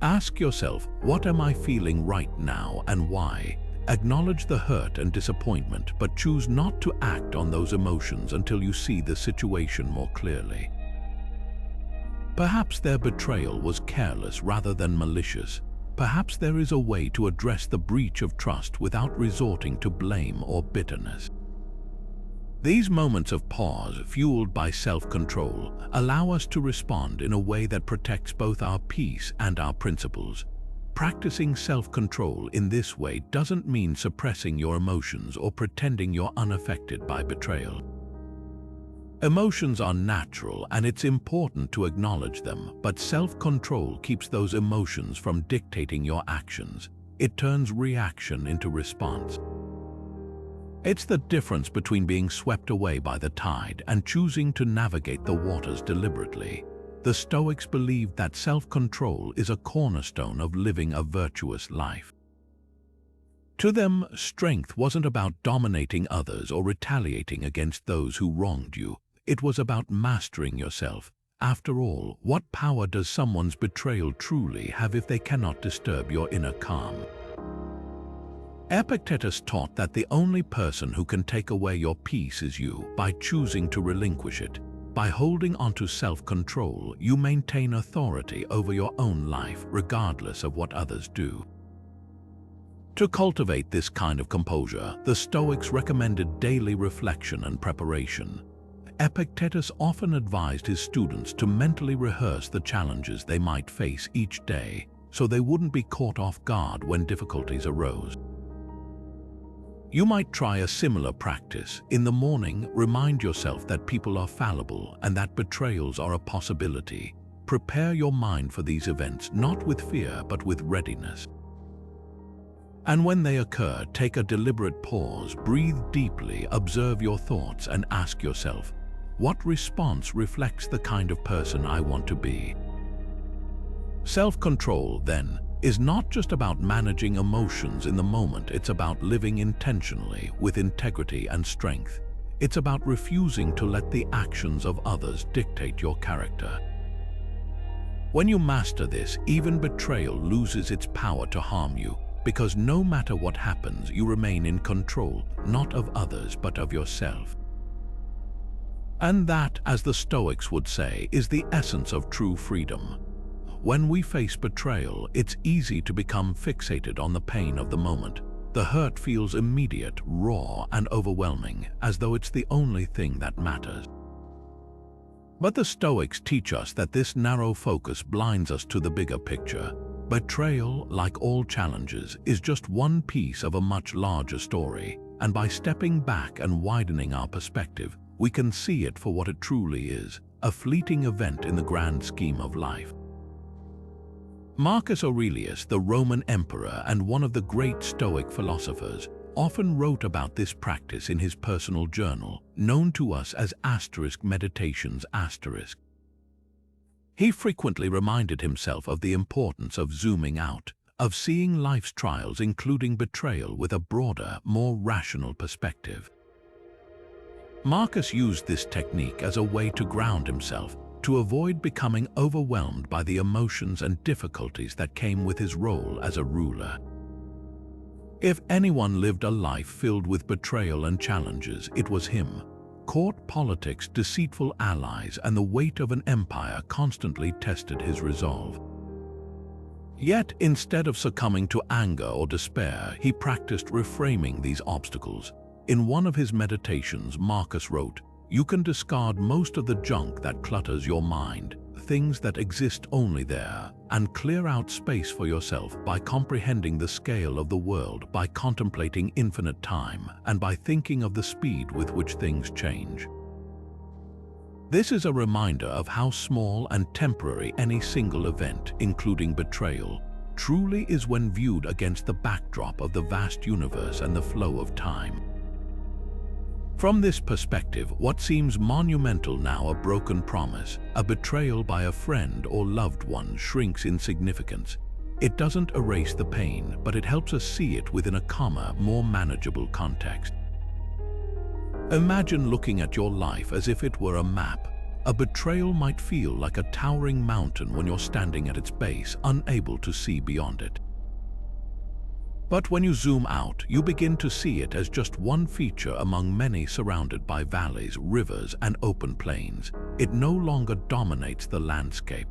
Ask yourself, what am I feeling right now and why? Acknowledge the hurt and disappointment, but choose not to act on those emotions until you see the situation more clearly. Perhaps their betrayal was careless rather than malicious. Perhaps there is a way to address the breach of trust without resorting to blame or bitterness. These moments of pause, fueled by self-control, allow us to respond in a way that protects both our peace and our principles. Practicing self-control in this way doesn't mean suppressing your emotions or pretending you're unaffected by betrayal. Emotions are natural and it's important to acknowledge them, but self-control keeps those emotions from dictating your actions. It turns reaction into response. It's the difference between being swept away by the tide and choosing to navigate the waters deliberately. The Stoics believed that self-control is a cornerstone of living a virtuous life. To them, strength wasn't about dominating others or retaliating against those who wronged you. It was about mastering yourself. After all, what power does someone's betrayal truly have if they cannot disturb your inner calm? Epictetus taught that the only person who can take away your peace is you, by choosing to relinquish it. By holding onto self-control, you maintain authority over your own life, regardless of what others do. To cultivate this kind of composure, the Stoics recommended daily reflection and preparation. Epictetus often advised his students to mentally rehearse the challenges they might face each day, so they wouldn't be caught off guard when difficulties arose. You might try a similar practice. In the morning, remind yourself that people are fallible and that betrayals are a possibility. Prepare your mind for these events, not with fear, but with readiness. And when they occur, take a deliberate pause, breathe deeply, observe your thoughts, and ask yourself, what response reflects the kind of person I want to be? Self-control, then, is not just about managing emotions in the moment. It's about living intentionally, with integrity and strength. It's about refusing to let the actions of others dictate your character. When you master this, even betrayal loses its power to harm you, because no matter what happens, you remain in control, not of others, but of yourself. And that, as the Stoics would say, is the essence of true freedom. When we face betrayal, it's easy to become fixated on the pain of the moment. The hurt feels immediate, raw, and overwhelming, as though it's the only thing that matters. But the Stoics teach us that this narrow focus blinds us to the bigger picture. Betrayal, like all challenges, is just one piece of a much larger story, and by stepping back and widening our perspective, we can see it for what it truly is, a fleeting event in the grand scheme of life. Marcus Aurelius, the Roman emperor and one of the great Stoic philosophers, often wrote about this practice in his personal journal, known to us as *Meditations*. He frequently reminded himself of the importance of zooming out, of seeing life's trials, including betrayal, with a broader, more rational perspective. Marcus used this technique as a way to ground himself, to avoid becoming overwhelmed by the emotions and difficulties that came with his role as a ruler. If anyone lived a life filled with betrayal and challenges, it was him. Court politics, deceitful allies, and the weight of an empire constantly tested his resolve. Yet, instead of succumbing to anger or despair, he practiced reframing these obstacles. In one of his meditations, Marcus wrote, "You can discard most of the junk that clutters your mind, things that exist only there, and clear out space for yourself by comprehending the scale of the world, by contemplating infinite time, and by thinking of the speed with which things change." This is a reminder of how small and temporary any single event, including betrayal, truly is when viewed against the backdrop of the vast universe and the flow of time. From this perspective, what seems monumental now, a broken promise, a betrayal by a friend or loved one, shrinks in significance. It doesn't erase the pain, but it helps us see it within a calmer, more manageable context. Imagine looking at your life as if it were a map. A betrayal might feel like a towering mountain when you're standing at its base, unable to see beyond it. But when you zoom out, you begin to see it as just one feature among many, surrounded by valleys, rivers, and open plains. It no longer dominates the landscape.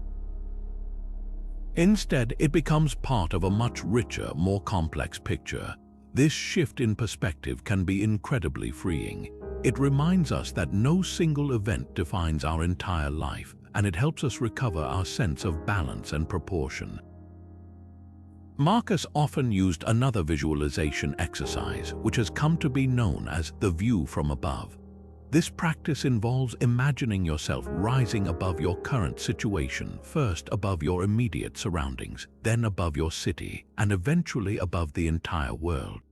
Instead, it becomes part of a much richer, more complex picture. This shift in perspective can be incredibly freeing. It reminds us that no single event defines our entire life, and it helps us recover our sense of balance and proportion. Marcus often used another visualization exercise, which has come to be known as the view from above. This practice involves imagining yourself rising above your current situation, first above your immediate surroundings, then above your city, and eventually above the entire world.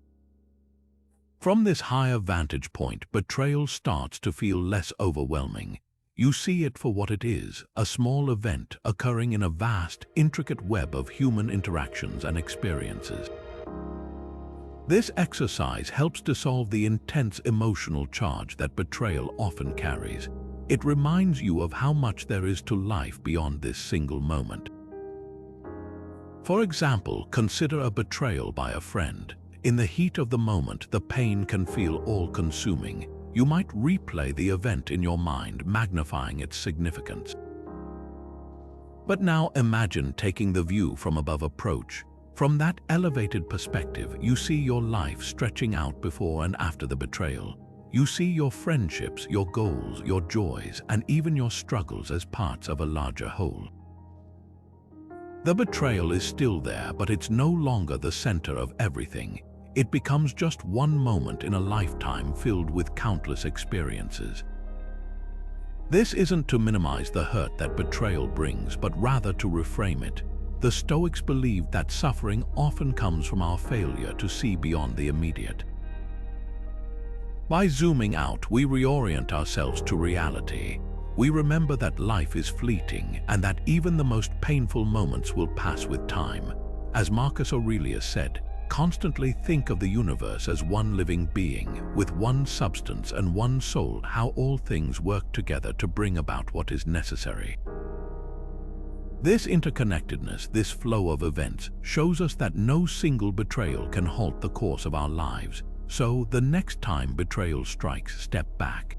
From this higher vantage point, betrayal starts to feel less overwhelming. You see it for what it is, a small event occurring in a vast, intricate web of human interactions and experiences. This exercise helps dissolve the intense emotional charge that betrayal often carries. It reminds you of how much there is to life beyond this single moment. For example, consider a betrayal by a friend. In the heat of the moment, the pain can feel all-consuming. You might replay the event in your mind, magnifying its significance. But now imagine taking the view from above approach. From that elevated perspective, you see your life stretching out before and after the betrayal. You see your friendships, your goals, your joys, and even your struggles as parts of a larger whole. The betrayal is still there, but it's no longer the center of everything. It becomes just one moment in a lifetime filled with countless experiences. This isn't to minimize the hurt that betrayal brings, but rather to reframe it. The Stoics believed that suffering often comes from our failure to see beyond the immediate. By zooming out, we reorient ourselves to reality. We remember that life is fleeting and that even the most painful moments will pass with time. As Marcus Aurelius said, constantly think of the universe as one living being, with one substance and one soul, how all things work together to bring about what is necessary. This interconnectedness, this flow of events, shows us that no single betrayal can halt the course of our lives. So, the next time betrayal strikes, step back.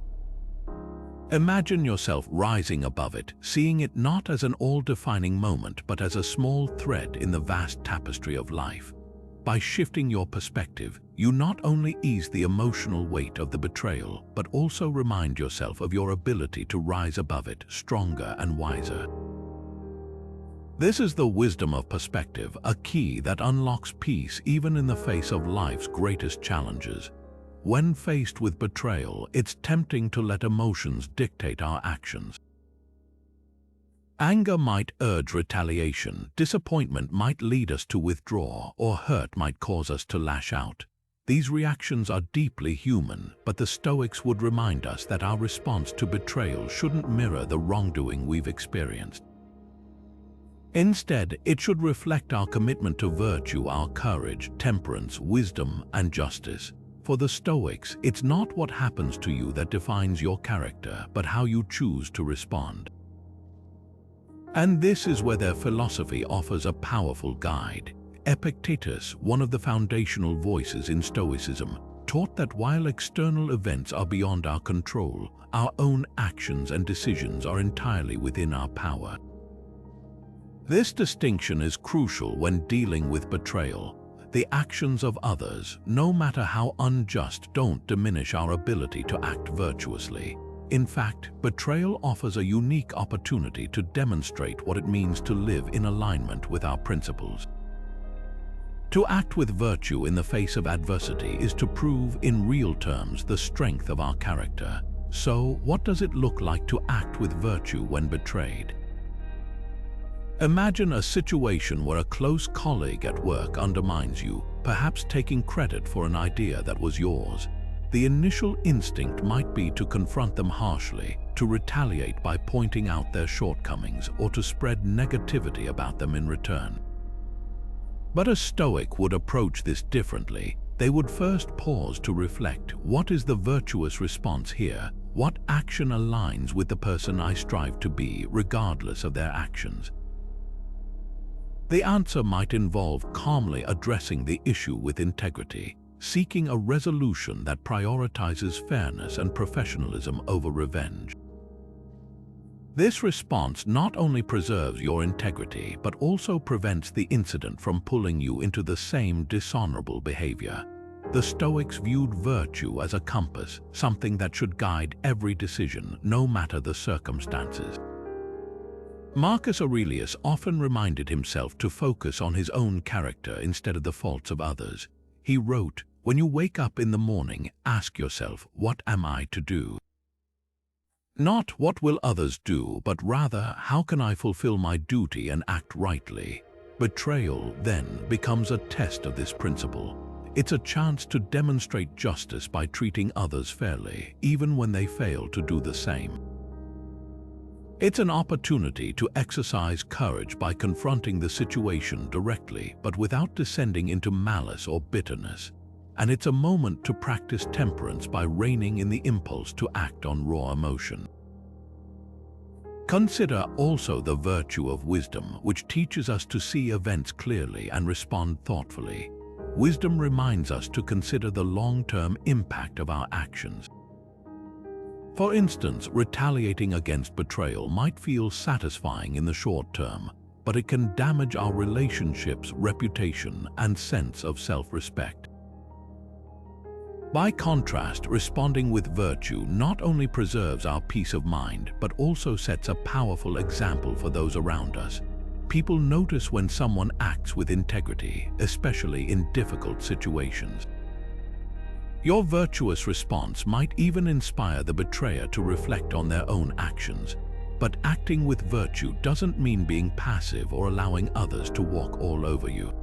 Imagine yourself rising above it, seeing it not as an all-defining moment, but as a small thread in the vast tapestry of life. By shifting your perspective, you not only ease the emotional weight of the betrayal, but also remind yourself of your ability to rise above it, stronger and wiser. This is the wisdom of perspective, a key that unlocks peace even in the face of life's greatest challenges. When faced with betrayal, it's tempting to let emotions dictate our actions. Anger might urge retaliation, disappointment might lead us to withdraw, or hurt might cause us to lash out. These reactions are deeply human, but the Stoics would remind us that our response to betrayal shouldn't mirror the wrongdoing we've experienced. Instead, it should reflect our commitment to virtue, our courage, temperance, wisdom, and justice. For the Stoics, it's not what happens to you that defines your character, but how you choose to respond. And this is where their philosophy offers a powerful guide. Epictetus, one of the foundational voices in Stoicism, taught that while external events are beyond our control, our own actions and decisions are entirely within our power. This distinction is crucial when dealing with betrayal. The actions of others, no matter how unjust, don't diminish our ability to act virtuously. In fact, betrayal offers a unique opportunity to demonstrate what it means to live in alignment with our principles. To act with virtue in the face of adversity is to prove in real terms the strength of our character. So, what does it look like to act with virtue when betrayed? Imagine a situation where a close colleague at work undermines you, perhaps taking credit for an idea that was yours. The initial instinct might be to confront them harshly, to retaliate by pointing out their shortcomings, or to spread negativity about them in return. But a Stoic would approach this differently. They would first pause to reflect, what is the virtuous response here? What action aligns with the person I strive to be, regardless of their actions? The answer might involve calmly addressing the issue with integrity, seeking a resolution that prioritizes fairness and professionalism over revenge. This response not only preserves your integrity, but also prevents the incident from pulling you into the same dishonorable behavior. The Stoics viewed virtue as a compass, something that should guide every decision, no matter the circumstances. Marcus Aurelius often reminded himself to focus on his own character instead of the faults of others. He wrote, "When you wake up in the morning, ask yourself, what am I to do?" Not what will others do, but rather how can I fulfill my duty and act rightly. Betrayal, then, becomes a test of this principle. It's a chance to demonstrate justice by treating others fairly, even when they fail to do the same. It's an opportunity to exercise courage by confronting the situation directly, but without descending into malice or bitterness. And it's a moment to practice temperance by reining in the impulse to act on raw emotion. Consider also the virtue of wisdom, which teaches us to see events clearly and respond thoughtfully. Wisdom reminds us to consider the long-term impact of our actions. For instance, retaliating against betrayal might feel satisfying in the short term, but it can damage our relationships, reputation, and sense of self-respect. By contrast, responding with virtue not only preserves our peace of mind, but also sets a powerful example for those around us. People notice when someone acts with integrity, especially in difficult situations. Your virtuous response might even inspire the betrayer to reflect on their own actions. But acting with virtue doesn't mean being passive or allowing others to walk all over you.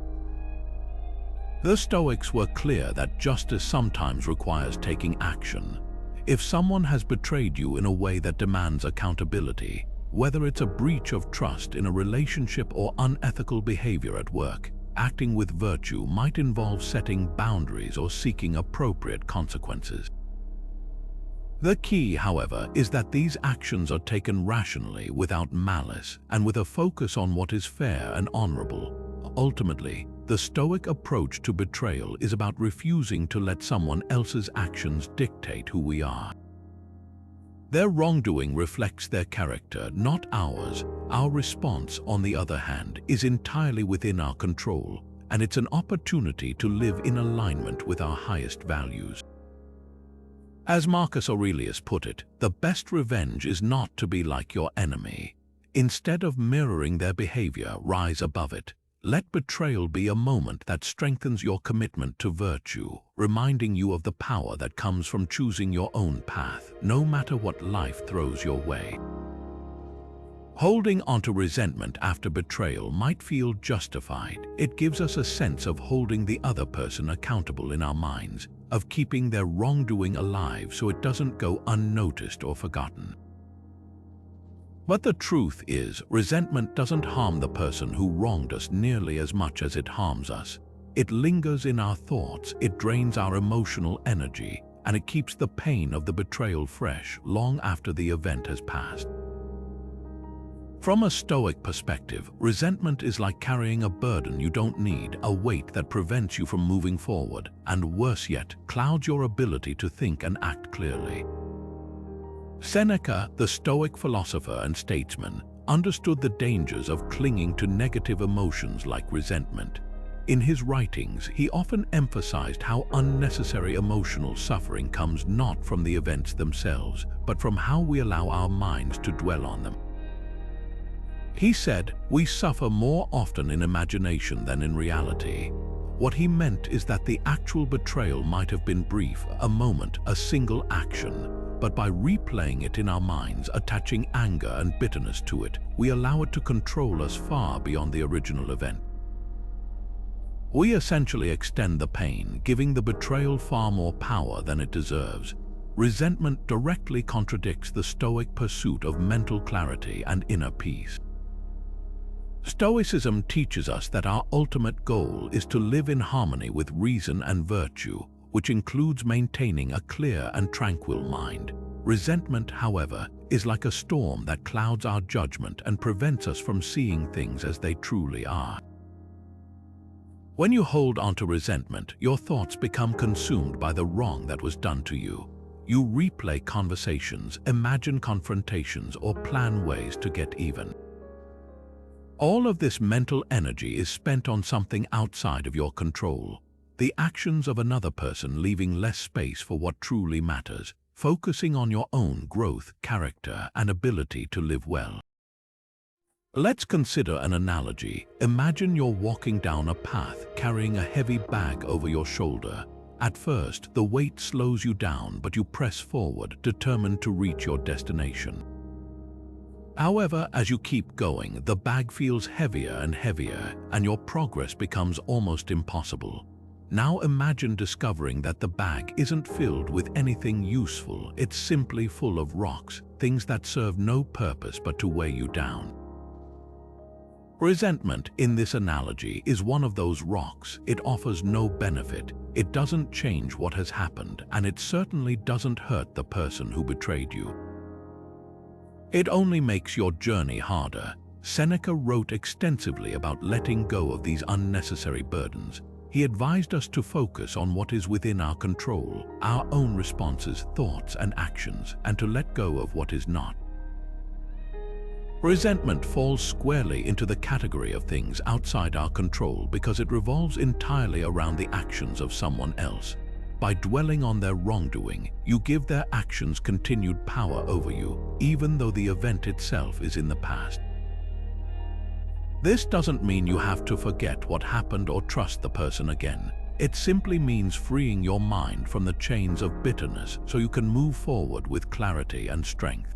The Stoics were clear that justice sometimes requires taking action. If someone has betrayed you in a way that demands accountability, whether it's a breach of trust in a relationship or unethical behavior at work, acting with virtue might involve setting boundaries or seeking appropriate consequences. The key, however, is that these actions are taken rationally, without malice, and with a focus on what is fair and honorable. Ultimately, the Stoic approach to betrayal is about refusing to let someone else's actions dictate who we are. Their wrongdoing reflects their character, not ours. Our response, on the other hand, is entirely within our control, and it's an opportunity to live in alignment with our highest values. As Marcus Aurelius put it, the best revenge is not to be like your enemy. Instead of mirroring their behavior, rise above it. Let betrayal be a moment that strengthens your commitment to virtue, reminding you of the power that comes from choosing your own path, no matter what life throws your way. Holding onto resentment after betrayal might feel justified. It gives us a sense of holding the other person accountable in our minds, of keeping their wrongdoing alive so it doesn't go unnoticed or forgotten. But the truth is, resentment doesn't harm the person who wronged us nearly as much as it harms us. It lingers in our thoughts, it drains our emotional energy, and it keeps the pain of the betrayal fresh long after the event has passed. From a Stoic perspective, resentment is like carrying a burden you don't need, a weight that prevents you from moving forward, and worse yet, clouds your ability to think and act clearly. Seneca, the Stoic philosopher and statesman, understood the dangers of clinging to negative emotions like resentment. In his writings, he often emphasized how unnecessary emotional suffering comes not from the events themselves, but from how we allow our minds to dwell on them. He said, "We suffer more often in imagination than in reality." What he meant is that the actual betrayal might have been brief, a moment, a single action. But by replaying it in our minds, attaching anger and bitterness to it, we allow it to control us far beyond the original event. We essentially extend the pain, giving the betrayal far more power than it deserves. Resentment directly contradicts the Stoic pursuit of mental clarity and inner peace. Stoicism teaches us that our ultimate goal is to live in harmony with reason and virtue, which includes maintaining a clear and tranquil mind. Resentment, however, is like a storm that clouds our judgment and prevents us from seeing things as they truly are. When you hold onto resentment, your thoughts become consumed by the wrong that was done to you. You replay conversations, imagine confrontations, or plan ways to get even. All of this mental energy is spent on something outside of your control. The actions of another person, leaving less space for what truly matters, focusing on your own growth, character, and ability to live well. Let's consider an analogy. Imagine you're walking down a path carrying a heavy bag over your shoulder. At first, the weight slows you down, but you press forward, determined to reach your destination. However, as you keep going, the bag feels heavier and heavier, and your progress becomes almost impossible. Now imagine discovering that the bag isn't filled with anything useful. It's simply full of rocks, things that serve no purpose but to weigh you down. Resentment, in this analogy, is one of those rocks. It offers no benefit, it doesn't change what has happened, and it certainly doesn't hurt the person who betrayed you. It only makes your journey harder. Seneca wrote extensively about letting go of these unnecessary burdens. He advised us to focus on what is within our control, our own responses, thoughts, and actions, and to let go of what is not. Resentment falls squarely into the category of things outside our control because it revolves entirely around the actions of someone else. By dwelling on their wrongdoing, you give their actions continued power over you, even though the event itself is in the past. This doesn't mean you have to forget what happened or trust the person again. It simply means freeing your mind from the chains of bitterness so you can move forward with clarity and strength.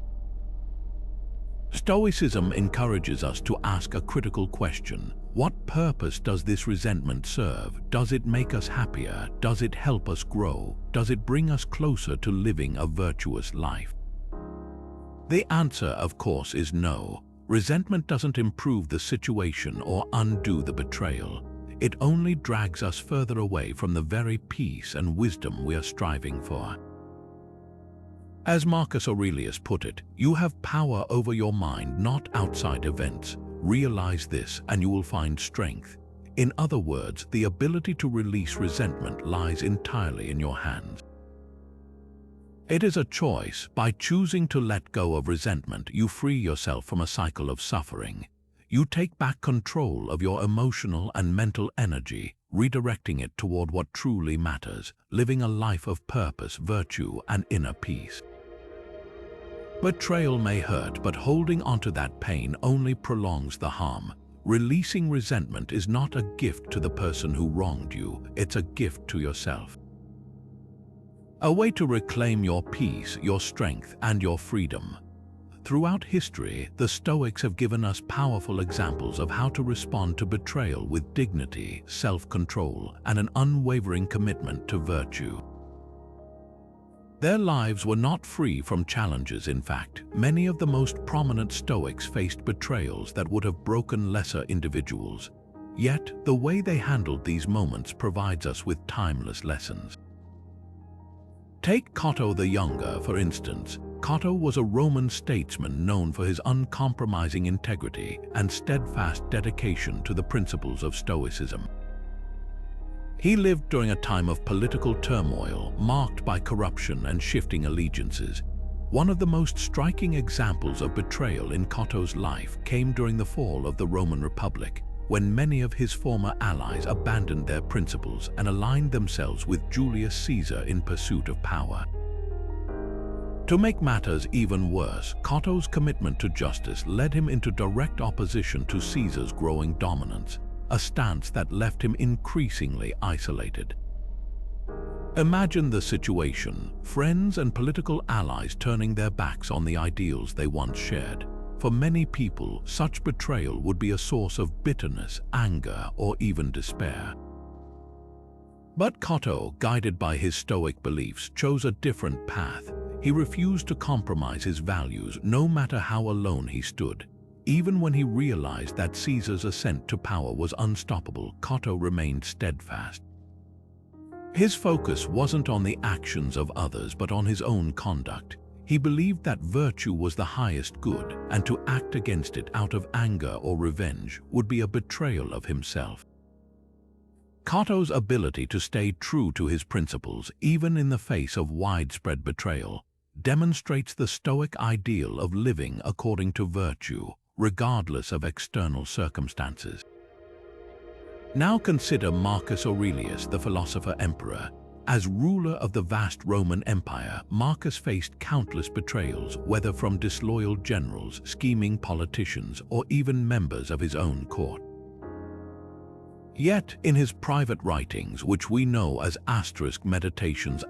Stoicism encourages us to ask a critical question. What purpose does this resentment serve? Does it make us happier? Does it help us grow? Does it bring us closer to living a virtuous life? The answer, of course, is no. Resentment doesn't improve the situation or undo the betrayal. It only drags us further away from the very peace and wisdom we are striving for. As Marcus Aurelius put it, you have power over your mind, not outside events. Realize this and you will find strength. In other words, the ability to release resentment lies entirely in your hands. It is a choice. By choosing to let go of resentment, you free yourself from a cycle of suffering. You take back control of your emotional and mental energy, redirecting it toward what truly matters, living a life of purpose, virtue, and inner peace. Betrayal may hurt, but holding onto that pain only prolongs the harm. Releasing resentment is not a gift to the person who wronged you, it's a gift to yourself. A way to reclaim your peace, your strength, and your freedom. Throughout history, the Stoics have given us powerful examples of how to respond to betrayal with dignity, self-control, and an unwavering commitment to virtue. Their lives were not free from challenges. In fact, many of the most prominent Stoics faced betrayals that would have broken lesser individuals. Yet, the way they handled these moments provides us with timeless lessons. Take Cato the Younger, for instance. Cato was a Roman statesman known for his uncompromising integrity and steadfast dedication to the principles of Stoicism. He lived during a time of political turmoil, marked by corruption and shifting allegiances. One of the most striking examples of betrayal in Cato's life came during the fall of the Roman Republic, when many of his former allies abandoned their principles and aligned themselves with Julius Caesar in pursuit of power. To make matters even worse, Cato's commitment to justice led him into direct opposition to Caesar's growing dominance, a stance that left him increasingly isolated. Imagine the situation: friends and political allies turning their backs on the ideals they once shared. For many people, such betrayal would be a source of bitterness, anger, or even despair. But Cato, guided by his Stoic beliefs, chose a different path. He refused to compromise his values, no matter how alone he stood. Even when he realized that Caesar's ascent to power was unstoppable, Cato remained steadfast. His focus wasn't on the actions of others, but on his own conduct. He believed that virtue was the highest good, and to act against it out of anger or revenge would be a betrayal of himself. Cato's ability to stay true to his principles, even in the face of widespread betrayal, demonstrates the Stoic ideal of living according to virtue, regardless of external circumstances. Now consider Marcus Aurelius, the philosopher-emperor. As ruler of the vast Roman Empire, Marcus faced countless betrayals, whether from disloyal generals, scheming politicians, or even members of his own court. Yet, in his private writings, which we know as Meditations,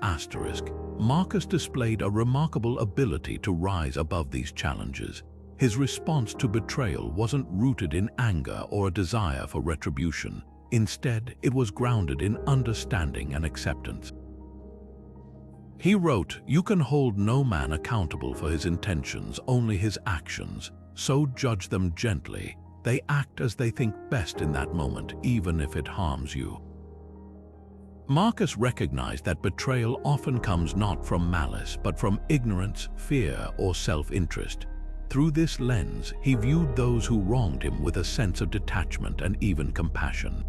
Marcus displayed a remarkable ability to rise above these challenges. His response to betrayal wasn't rooted in anger or a desire for retribution. Instead, it was grounded in understanding and acceptance. He wrote, "You can hold no man accountable for his intentions, only his actions. So judge them gently. They act as they think best in that moment, even if it harms you." Marcus recognized that betrayal often comes not from malice, but from ignorance, fear, or self-interest. Through this lens, he viewed those who wronged him with a sense of detachment and even compassion.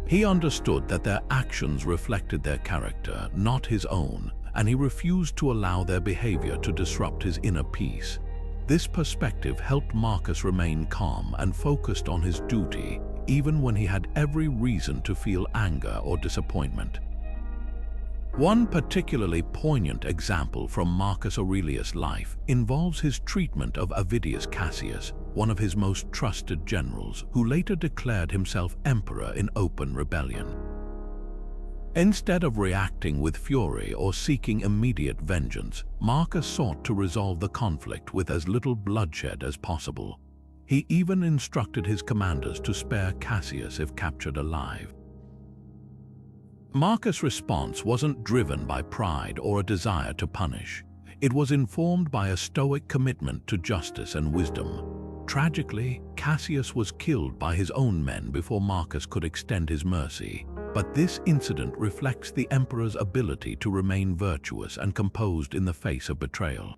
He understood that their actions reflected their character, not his own, and he refused to allow their behavior to disrupt his inner peace. This perspective helped Marcus remain calm and focused on his duty, even when he had every reason to feel anger or disappointment. One particularly poignant example from Marcus Aurelius' life involves his treatment of Avidius Cassius, one of his most trusted generals, who later declared himself emperor in open rebellion. Instead of reacting with fury or seeking immediate vengeance, Marcus sought to resolve the conflict with as little bloodshed as possible. He even instructed his commanders to spare Cassius if captured alive. Marcus' response wasn't driven by pride or a desire to punish. It was informed by a Stoic commitment to justice and wisdom. Tragically, Cassius was killed by his own men before Marcus could extend his mercy. But this incident reflects the emperor's ability to remain virtuous and composed in the face of betrayal.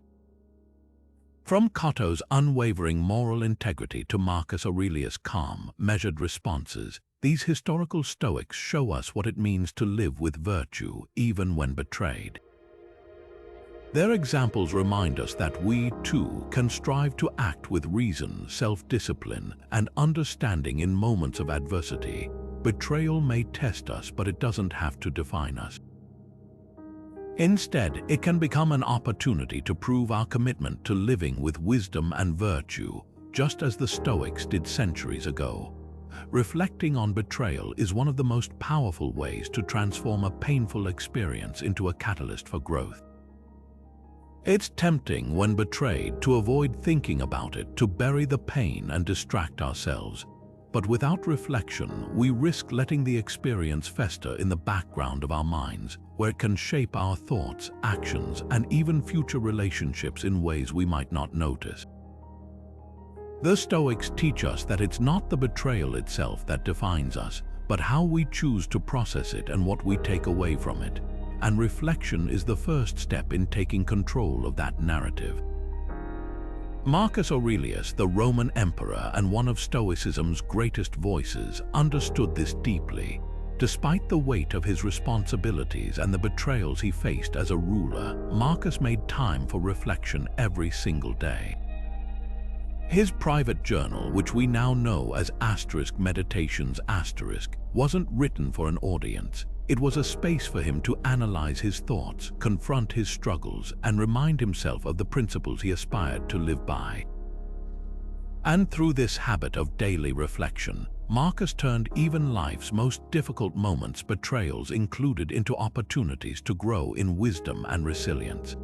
From Cato's unwavering moral integrity to Marcus Aurelius' calm, measured responses, these historical Stoics show us what it means to live with virtue, even when betrayed. Their examples remind us that we, too, can strive to act with reason, self-discipline, and understanding in moments of adversity. Betrayal may test us, but it doesn't have to define us. Instead, it can become an opportunity to prove our commitment to living with wisdom and virtue, just as the Stoics did centuries ago. Reflecting on betrayal is one of the most powerful ways to transform a painful experience into a catalyst for growth. It's tempting, when betrayed, to avoid thinking about it, to bury the pain and distract ourselves. But without reflection, we risk letting the experience fester in the background of our minds, where it can shape our thoughts, actions, and even future relationships in ways we might not notice. The Stoics teach us that it's not the betrayal itself that defines us, but how we choose to process it and what we take away from it. And reflection is the first step in taking control of that narrative. Marcus Aurelius, the Roman emperor and one of Stoicism's greatest voices, understood this deeply. Despite the weight of his responsibilities and the betrayals he faced as a ruler, Marcus made time for reflection every single day. His private journal, which we now know as Meditations, wasn't written for an audience. It was a space for him to analyze his thoughts, confront his struggles, and remind himself of the principles he aspired to live by. And through this habit of daily reflection, Marcus turned even life's most difficult moments, betrayals included, into opportunities to grow in wisdom and resilience.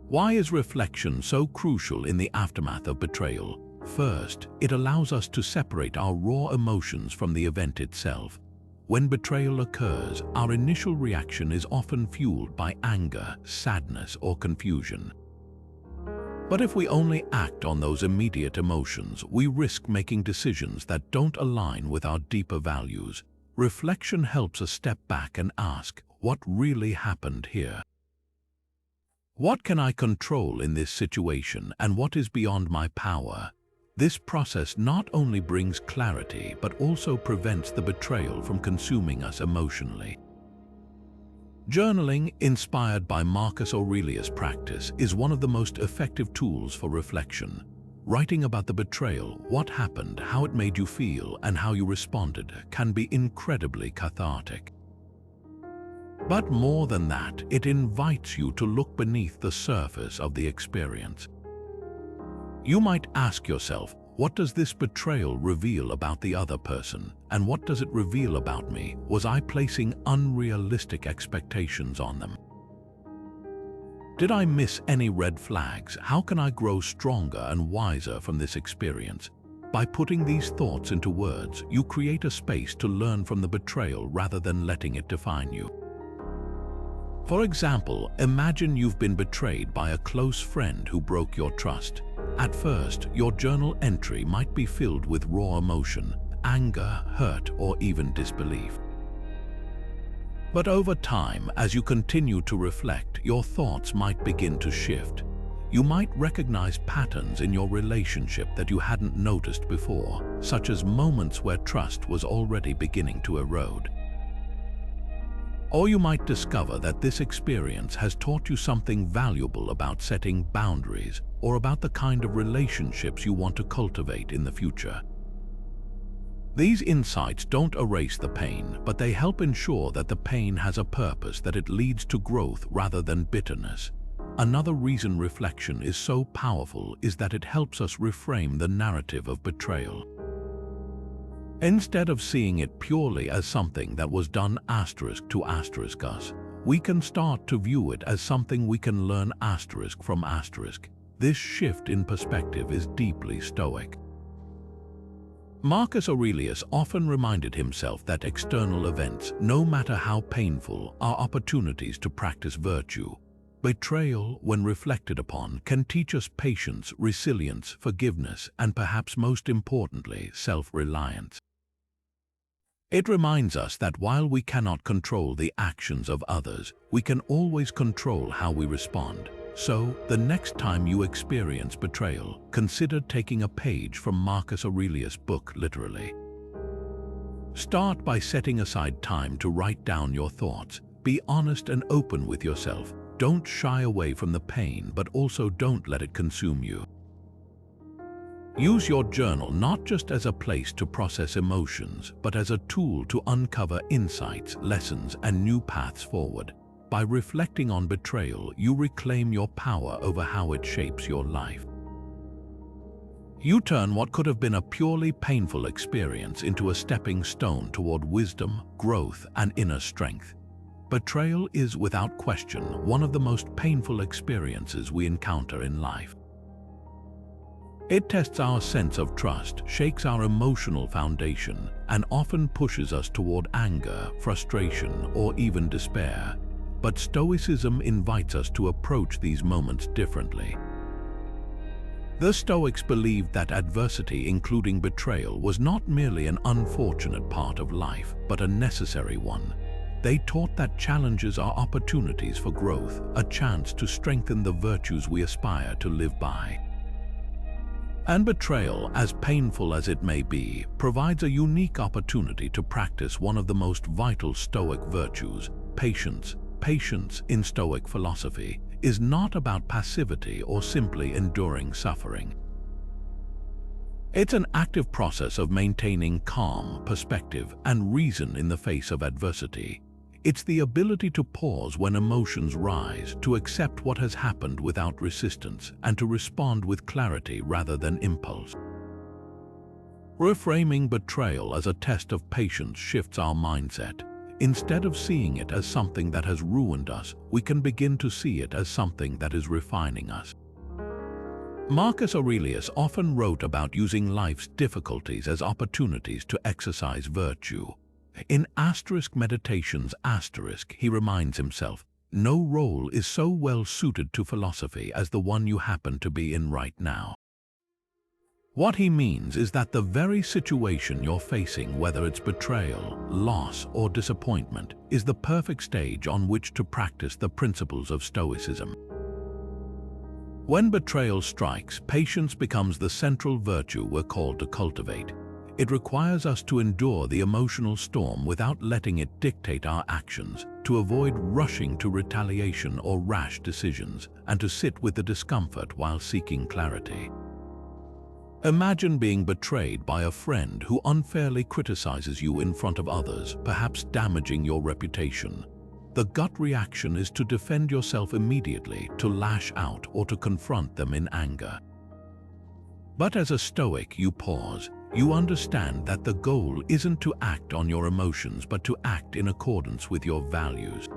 Why is reflection so crucial in the aftermath of betrayal? First, it allows us to separate our raw emotions from the event itself. When betrayal occurs, our initial reaction is often fueled by anger, sadness, or confusion. But if we only act on those immediate emotions, we risk making decisions that don't align with our deeper values. Reflection helps us step back and ask, what really happened here? What can I control in this situation, and what is beyond my power? This process not only brings clarity, but also prevents the betrayal from consuming us emotionally. Journaling, inspired by Marcus Aurelius' practice, is one of the most effective tools for reflection. Writing about the betrayal, what happened, how it made you feel, and how you responded, can be incredibly cathartic. But more than that, it invites you to look beneath the surface of the experience. You might ask yourself, What does this betrayal reveal about the other person, and what does it reveal about me? Was I placing unrealistic expectations on them? Did I miss any red flags? How can I grow stronger and wiser from this experience? By putting these thoughts into words, you create a space to learn from the betrayal rather than letting it define you. For example, imagine you've been betrayed by a close friend who broke your trust. At first, your journal entry might be filled with raw emotion, anger, hurt, or even disbelief. But over time, as you continue to reflect, your thoughts might begin to shift. You might recognize patterns in your relationship that you hadn't noticed before, such as moments where trust was already beginning to erode. Or you might discover that this experience has taught you something valuable about setting boundaries or about the kind of relationships you want to cultivate in the future. These insights don't erase the pain, but they help ensure that the pain has a purpose, that it leads to growth rather than bitterness. Another reason reflection is so powerful is that it helps us reframe the narrative of betrayal. Instead of seeing it purely as something that was done to us, we can start to view it as something we can learn from. This shift in perspective is deeply Stoic. Marcus Aurelius often reminded himself that external events, no matter how painful, are opportunities to practice virtue. Betrayal, when reflected upon, can teach us patience, resilience, forgiveness, and perhaps most importantly, self-reliance. It reminds us that while we cannot control the actions of others, we can always control how we respond. So, the next time you experience betrayal, consider taking a page from Marcus Aurelius' book, literally. Start by setting aside time to write down your thoughts. Be honest and open with yourself. Don't shy away from the pain, but also don't let it consume you. Use your journal not just as a place to process emotions, but as a tool to uncover insights, lessons, and new paths forward. By reflecting on betrayal, you reclaim your power over how it shapes your life. You turn what could have been a purely painful experience into a stepping stone toward wisdom, growth, and inner strength. Betrayal is, without question, one of the most painful experiences we encounter in life. It tests our sense of trust, shakes our emotional foundation, and often pushes us toward anger, frustration, or even despair. But Stoicism invites us to approach these moments differently. The Stoics believed that adversity, including betrayal, was not merely an unfortunate part of life, but a necessary one. They taught that challenges are opportunities for growth, a chance to strengthen the virtues we aspire to live by. And betrayal, as painful as it may be, provides a unique opportunity to practice one of the most vital Stoic virtues, patience. Patience, in Stoic philosophy, is not about passivity or simply enduring suffering. It's an active process of maintaining calm, perspective, and reason in the face of adversity. It's the ability to pause when emotions rise, to accept what has happened without resistance, and to respond with clarity rather than impulse. Reframing betrayal as a test of patience shifts our mindset. Instead of seeing it as something that has ruined us, we can begin to see it as something that is refining us. Marcus Aurelius often wrote about using life's difficulties as opportunities to exercise virtue. In Meditations, he reminds himself, "No role is so well suited to philosophy as the one you happen to be in right now." What he means is that the very situation you're facing, whether it's betrayal, loss, or disappointment, is the perfect stage on which to practice the principles of Stoicism. When betrayal strikes, patience becomes the central virtue we're called to cultivate. It requires us to endure the emotional storm without letting it dictate our actions, to avoid rushing to retaliation or rash decisions, and to sit with the discomfort while seeking clarity. Imagine being betrayed by a friend who unfairly criticizes you in front of others, perhaps damaging your reputation. The gut reaction is to defend yourself immediately, to lash out, or to confront them in anger. But as a Stoic, you pause. You understand that the goal isn't to act on your emotions, but to act in accordance with your values.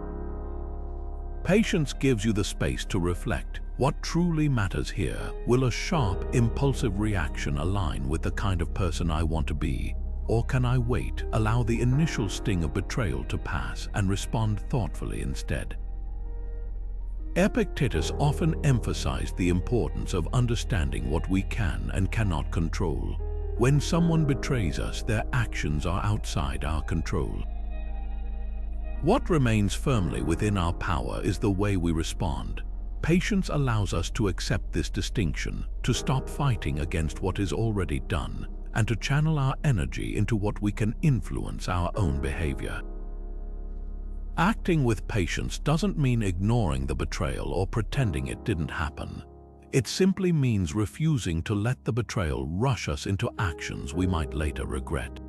Patience gives you the space to reflect. What truly matters here? Will a sharp, impulsive reaction align with the kind of person I want to be? Or can I wait, allow the initial sting of betrayal to pass, and respond thoughtfully instead? Epictetus often emphasized the importance of understanding what we can and cannot control. When someone betrays us, their actions are outside our control. What remains firmly within our power is the way we respond. Patience allows us to accept this distinction, to stop fighting against what is already done, and to channel our energy into what we can influence, our own behavior. Acting with patience doesn't mean ignoring the betrayal or pretending it didn't happen. It simply means refusing to let the betrayal rush us into actions we might later regret.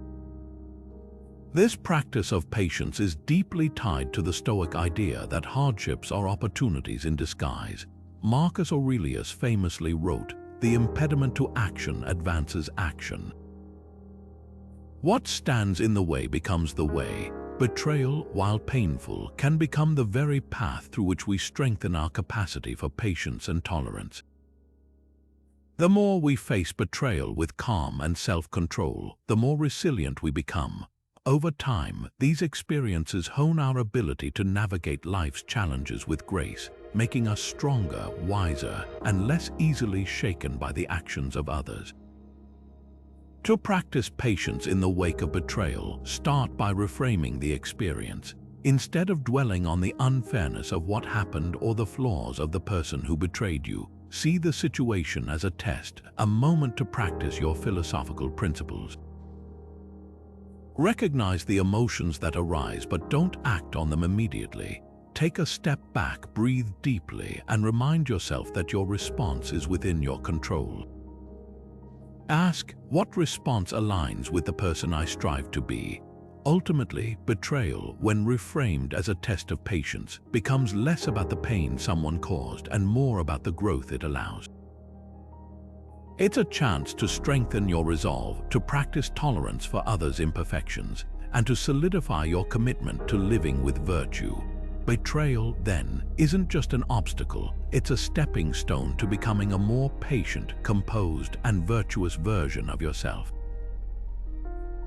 This practice of patience is deeply tied to the Stoic idea that hardships are opportunities in disguise. Marcus Aurelius famously wrote, "The impediment to action advances action." What stands in the way becomes the way. Betrayal, while painful, can become the very path through which we strengthen our capacity for patience and tolerance. The more we face betrayal with calm and self-control, the more resilient we become. Over time, these experiences hone our ability to navigate life's challenges with grace, making us stronger, wiser, and less easily shaken by the actions of others. To practice patience in the wake of betrayal, start by reframing the experience. Instead of dwelling on the unfairness of what happened or the flaws of the person who betrayed you, see the situation as a test, a moment to practice your philosophical principles. Recognize the emotions that arise, but don't act on them immediately. Take a step back, breathe deeply, and remind yourself that your response is within your control. Ask, what response aligns with the person I strive to be? Ultimately, betrayal, when reframed as a test of patience, becomes less about the pain someone caused and more about the growth it allows. It's a chance to strengthen your resolve, to practice tolerance for others' imperfections, and to solidify your commitment to living with virtue. Betrayal, then, isn't just an obstacle, it's a stepping stone to becoming a more patient, composed, and virtuous version of yourself.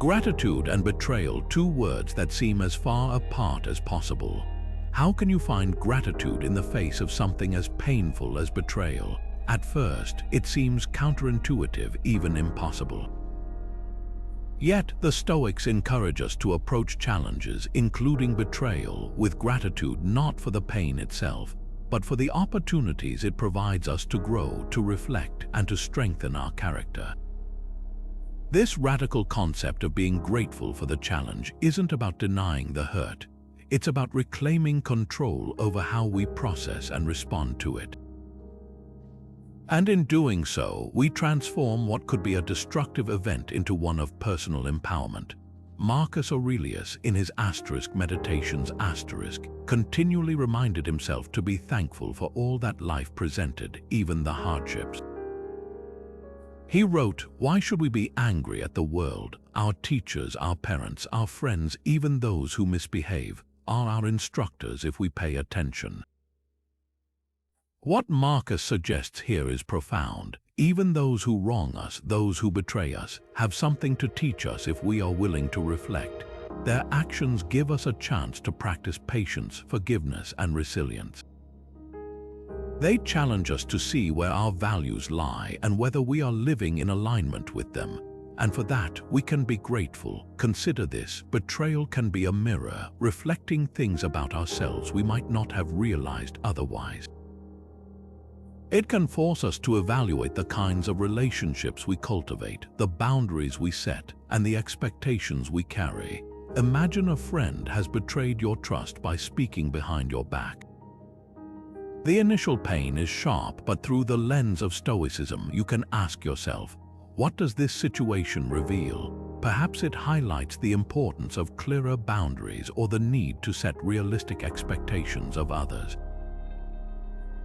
Gratitude and betrayal, two words that seem as far apart as possible. How can you find gratitude in the face of something as painful as betrayal? At first, it seems counterintuitive, even impossible. Yet, the Stoics encourage us to approach challenges, including betrayal, with gratitude not for the pain itself, but for the opportunities it provides us to grow, to reflect, and to strengthen our character. This radical concept of being grateful for the challenge isn't about denying the hurt. It's about reclaiming control over how we process and respond to it. And in doing so, we transform what could be a destructive event into one of personal empowerment. Marcus Aurelius, in his Meditations continually reminded himself to be thankful for all that life presented, even the hardships. He wrote, "Why should we be angry at the world? Our teachers, our parents, our friends, even those who misbehave, are our instructors if we pay attention." What Marcus suggests here is profound. Even those who wrong us, those who betray us, have something to teach us if we are willing to reflect. Their actions give us a chance to practice patience, forgiveness, and resilience. They challenge us to see where our values lie and whether we are living in alignment with them. And for that, we can be grateful. Consider this: betrayal can be a mirror, reflecting things about ourselves we might not have realized otherwise. It can force us to evaluate the kinds of relationships we cultivate, the boundaries we set, and the expectations we carry. Imagine a friend has betrayed your trust by speaking behind your back. The initial pain is sharp, but through the lens of Stoicism, you can ask yourself, what does this situation reveal? Perhaps it highlights the importance of clearer boundaries or the need to set realistic expectations of others.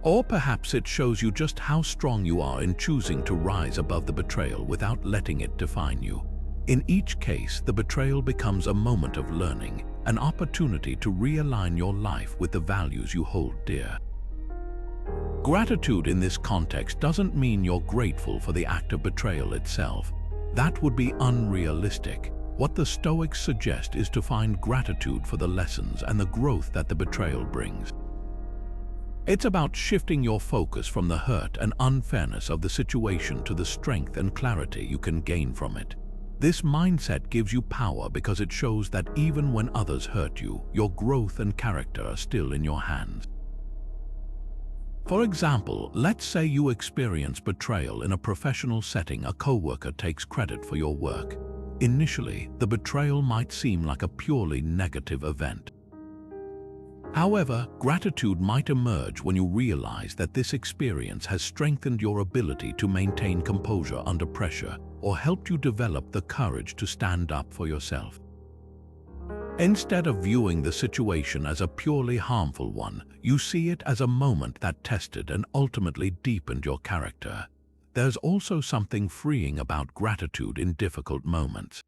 Or perhaps it shows you just how strong you are in choosing to rise above the betrayal without letting it define you. In each case, the betrayal becomes a moment of learning, an opportunity to realign your life with the values you hold dear. Gratitude in this context doesn't mean you're grateful for the act of betrayal itself. That would be unrealistic. What the Stoics suggest is to find gratitude for the lessons and the growth that the betrayal brings. It's about shifting your focus from the hurt and unfairness of the situation to the strength and clarity you can gain from it. This mindset gives you power because it shows that even when others hurt you, your growth and character are still in your hands. For example, let's say you experience betrayal in a professional setting. A coworker takes credit for your work. Initially, the betrayal might seem like a purely negative event. However, gratitude might emerge when you realize that this experience has strengthened your ability to maintain composure under pressure or helped you develop the courage to stand up for yourself. Instead of viewing the situation as a purely harmful one, you see it as a moment that tested and ultimately deepened your character. There's also something freeing about gratitude in difficult moments.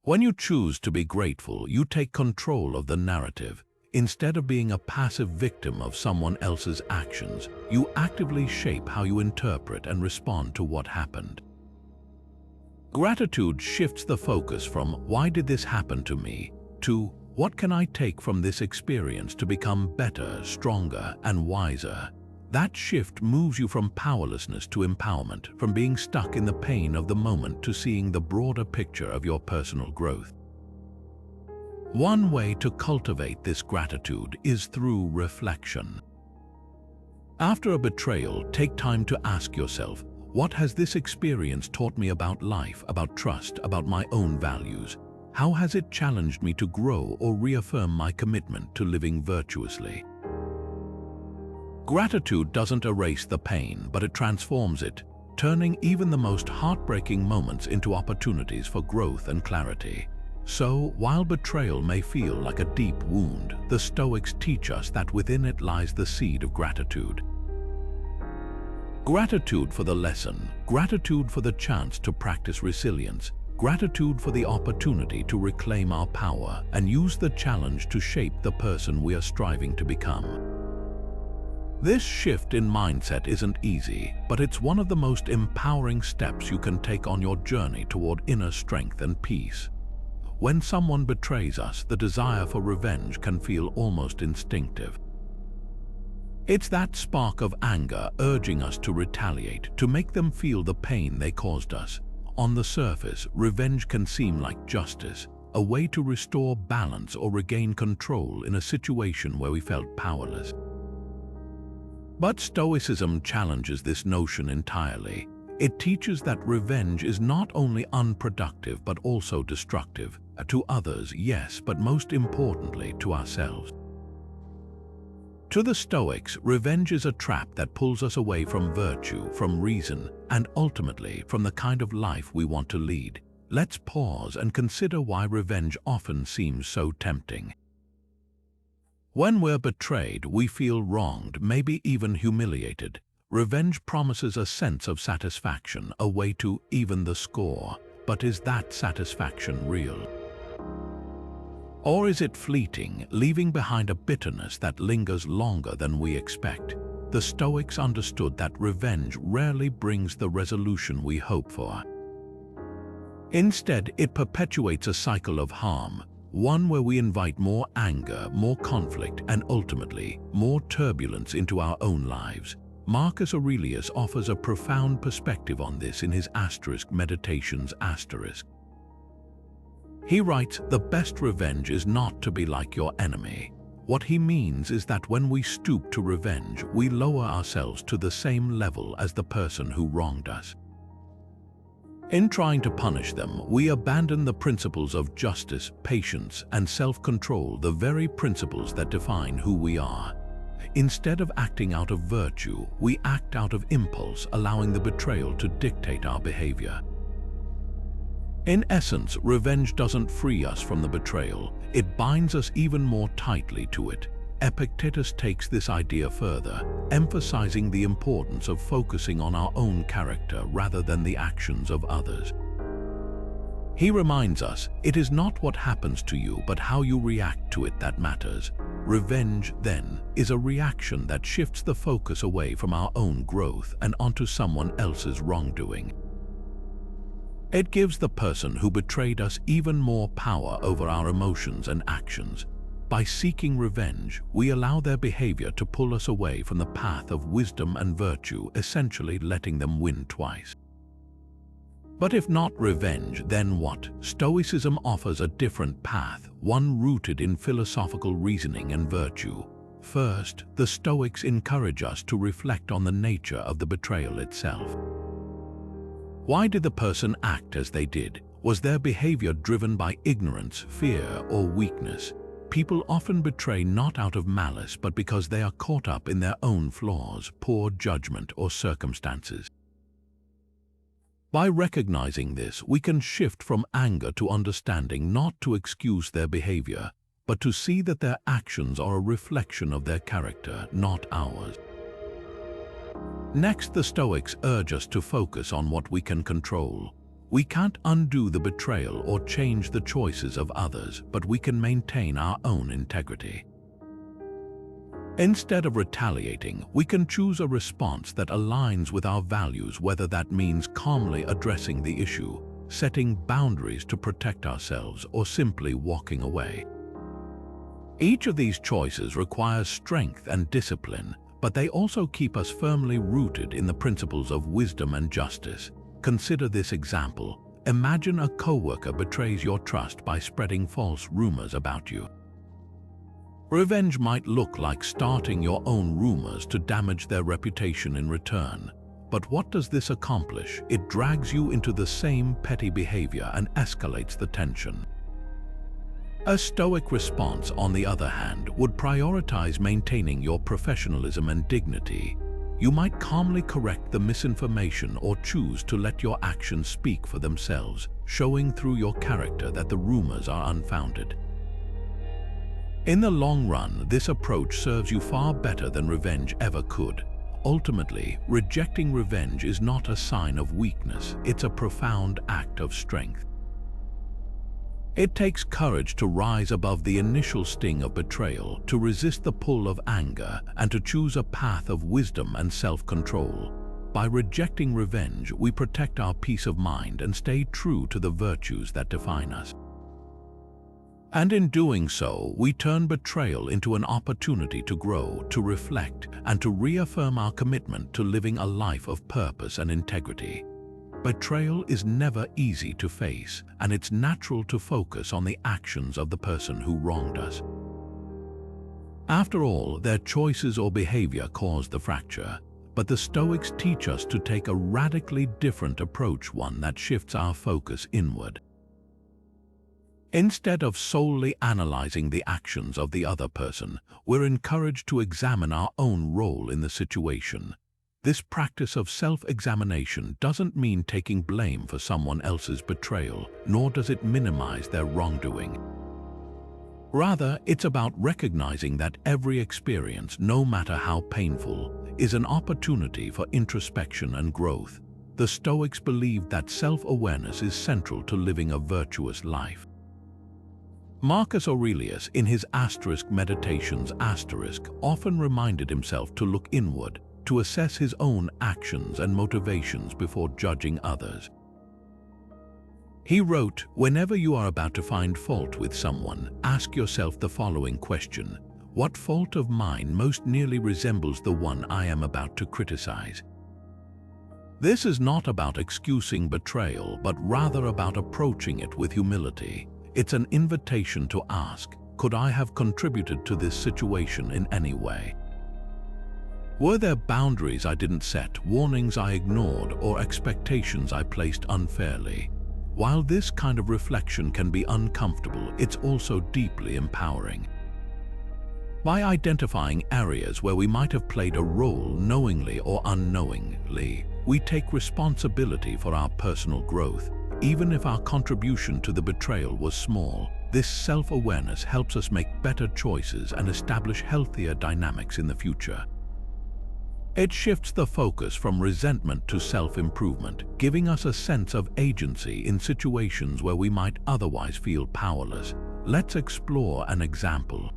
When you choose to be grateful, you take control of the narrative. Instead of being a passive victim of someone else's actions, you actively shape how you interpret and respond to what happened. Gratitude shifts the focus from "why did this happen to me" to "what can I take from this experience to become better, stronger, and wiser?" That shift moves you from powerlessness to empowerment, from being stuck in the pain of the moment to seeing the broader picture of your personal growth. One way to cultivate this gratitude is through reflection. After a betrayal, take time to ask yourself, what has this experience taught me about life, about trust, about my own values? How has it challenged me to grow or reaffirm my commitment to living virtuously? Gratitude doesn't erase the pain, but it transforms it, turning even the most heartbreaking moments into opportunities for growth and clarity. So, while betrayal may feel like a deep wound, the Stoics teach us that within it lies the seed of gratitude. Gratitude for the lesson, gratitude for the chance to practice resilience, gratitude for the opportunity to reclaim our power and use the challenge to shape the person we are striving to become. This shift in mindset isn't easy, but it's one of the most empowering steps you can take on your journey toward inner strength and peace. When someone betrays us, the desire for revenge can feel almost instinctive. It's that spark of anger urging us to retaliate, to make them feel the pain they caused us. On the surface, revenge can seem like justice, a way to restore balance or regain control in a situation where we felt powerless. But Stoicism challenges this notion entirely. It teaches that revenge is not only unproductive but also destructive. To others, yes, but most importantly, to ourselves. To the Stoics, revenge is a trap that pulls us away from virtue, from reason, and ultimately from the kind of life we want to lead. Let's pause and consider why revenge often seems so tempting. When we're betrayed, we feel wronged, maybe even humiliated. Revenge promises a sense of satisfaction, a way to even the score. But is that satisfaction real? Or is it fleeting, leaving behind a bitterness that lingers longer than we expect? The Stoics understood that revenge rarely brings the resolution we hope for. Instead, it perpetuates a cycle of harm, one where we invite more anger, more conflict, and ultimately, more turbulence into our own lives. Marcus Aurelius offers a profound perspective on this in his Meditations. He writes, "The best revenge is not to be like your enemy." What he means is that when we stoop to revenge, we lower ourselves to the same level as the person who wronged us. In trying to punish them, we abandon the principles of justice, patience, and self-control, the very principles that define who we are. Instead of acting out of virtue, we act out of impulse, allowing the betrayal to dictate our behavior. In essence, revenge doesn't free us from the betrayal, it binds us even more tightly to it. Epictetus takes this idea further, emphasizing the importance of focusing on our own character rather than the actions of others. He reminds us, it is not what happens to you but how you react to it that matters. Revenge, then, is a reaction that shifts the focus away from our own growth and onto someone else's wrongdoing. It gives the person who betrayed us even more power over our emotions and actions. By seeking revenge, we allow their behavior to pull us away from the path of wisdom and virtue, essentially letting them win twice. But if not revenge, then what? Stoicism offers a different path, one rooted in philosophical reasoning and virtue. First, the Stoics encourage us to reflect on the nature of the betrayal itself. Why did the person act as they did? Was their behavior driven by ignorance, fear, or weakness? People often betray not out of malice but because they are caught up in their own flaws, poor judgment, or circumstances. By recognizing this, we can shift from anger to understanding, not to excuse their behavior, but to see that their actions are a reflection of their character, not ours. Next, the Stoics urge us to focus on what we can control. We can't undo the betrayal or change the choices of others, but we can maintain our own integrity. Instead of retaliating, we can choose a response that aligns with our values, whether that means calmly addressing the issue, setting boundaries to protect ourselves, or simply walking away. Each of these choices requires strength and discipline, but they also keep us firmly rooted in the principles of wisdom and justice. Consider this example. Imagine a coworker betrays your trust by spreading false rumors about you. Revenge might look like starting your own rumors to damage their reputation in return. But what does this accomplish? It drags you into the same petty behavior and escalates the tension. A Stoic response, on the other hand, would prioritize maintaining your professionalism and dignity. You might calmly correct the misinformation or choose to let your actions speak for themselves, showing through your character that the rumors are unfounded. In the long run, this approach serves you far better than revenge ever could. Ultimately, rejecting revenge is not a sign of weakness, it's a profound act of strength. It takes courage to rise above the initial sting of betrayal, to resist the pull of anger, and to choose a path of wisdom and self-control. By rejecting revenge, we protect our peace of mind and stay true to the virtues that define us. And in doing so, we turn betrayal into an opportunity to grow, to reflect, and to reaffirm our commitment to living a life of purpose and integrity. Betrayal is never easy to face, and it's natural to focus on the actions of the person who wronged us. After all, their choices or behavior caused the fracture, but the Stoics teach us to take a radically different approach, one that shifts our focus inward. Instead of solely analyzing the actions of the other person, we're encouraged to examine our own role in the situation. This practice of self-examination doesn't mean taking blame for someone else's betrayal, nor does it minimize their wrongdoing. Rather, it's about recognizing that every experience, no matter how painful, is an opportunity for introspection and growth. The Stoics believed that self-awareness is central to living a virtuous life. Marcus Aurelius, in his Meditations often reminded himself to look inward, to assess his own actions and motivations before judging others. He wrote, "Whenever you are about to find fault with someone, ask yourself the following question: what fault of mine most nearly resembles the one I am about to criticize?" This is not about excusing betrayal, but rather about approaching it with humility. It's an invitation to ask, could I have contributed to this situation in any way? Were there boundaries I didn't set, warnings I ignored, or expectations I placed unfairly? While this kind of reflection can be uncomfortable, it's also deeply empowering. By identifying areas where we might have played a role knowingly or unknowingly, we take responsibility for our personal growth. Even if our contribution to the betrayal was small, This self-awareness helps us make better choices and establish healthier dynamics in the future. It shifts the focus from resentment to self-improvement, giving us a sense of agency in situations where we might otherwise feel powerless. Let's explore an example.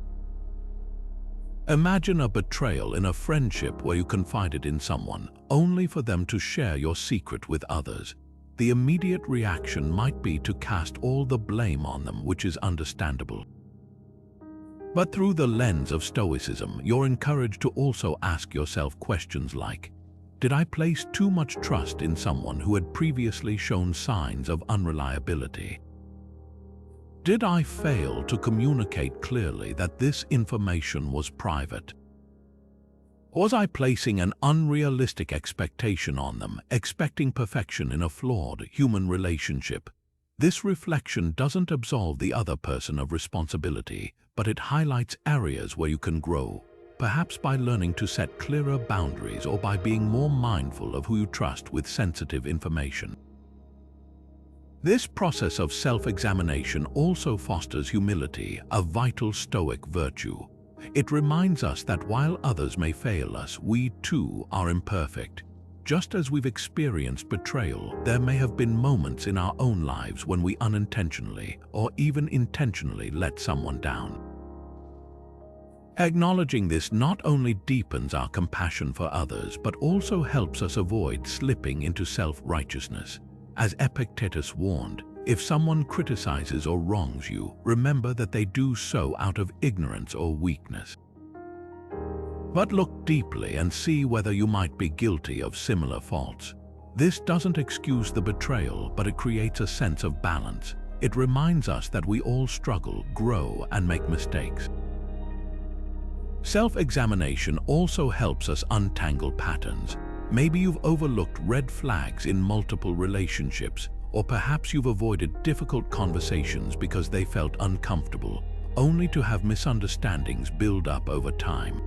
Imagine a betrayal in a friendship where you confided in someone, only for them to share your secret with others. The immediate reaction might be to cast all the blame on them, which is understandable. But through the lens of Stoicism, you're encouraged to also ask yourself questions like, did I place too much trust in someone who had previously shown signs of unreliability? Did I fail to communicate clearly that this information was private? Was I placing an unrealistic expectation on them, expecting perfection in a flawed human relationship? This reflection doesn't absolve the other person of responsibility, but it highlights areas where you can grow, perhaps by learning to set clearer boundaries or by being more mindful of who you trust with sensitive information. This process of self-examination also fosters humility, a vital Stoic virtue. It reminds us that while others may fail us, we too are imperfect. Just as we've experienced betrayal, there may have been moments in our own lives when we unintentionally or even intentionally let someone down. Acknowledging this not only deepens our compassion for others, but also helps us avoid slipping into self-righteousness. As Epictetus warned, if someone criticizes or wrongs you, remember that they do so out of ignorance or weakness. But look deeply and see whether you might be guilty of similar faults. This doesn't excuse the betrayal, but it creates a sense of balance. It reminds us that we all struggle, grow, and make mistakes. Self-examination also helps us untangle patterns. Maybe you've overlooked red flags in multiple relationships, or perhaps you've avoided difficult conversations because they felt uncomfortable, only to have misunderstandings build up over time.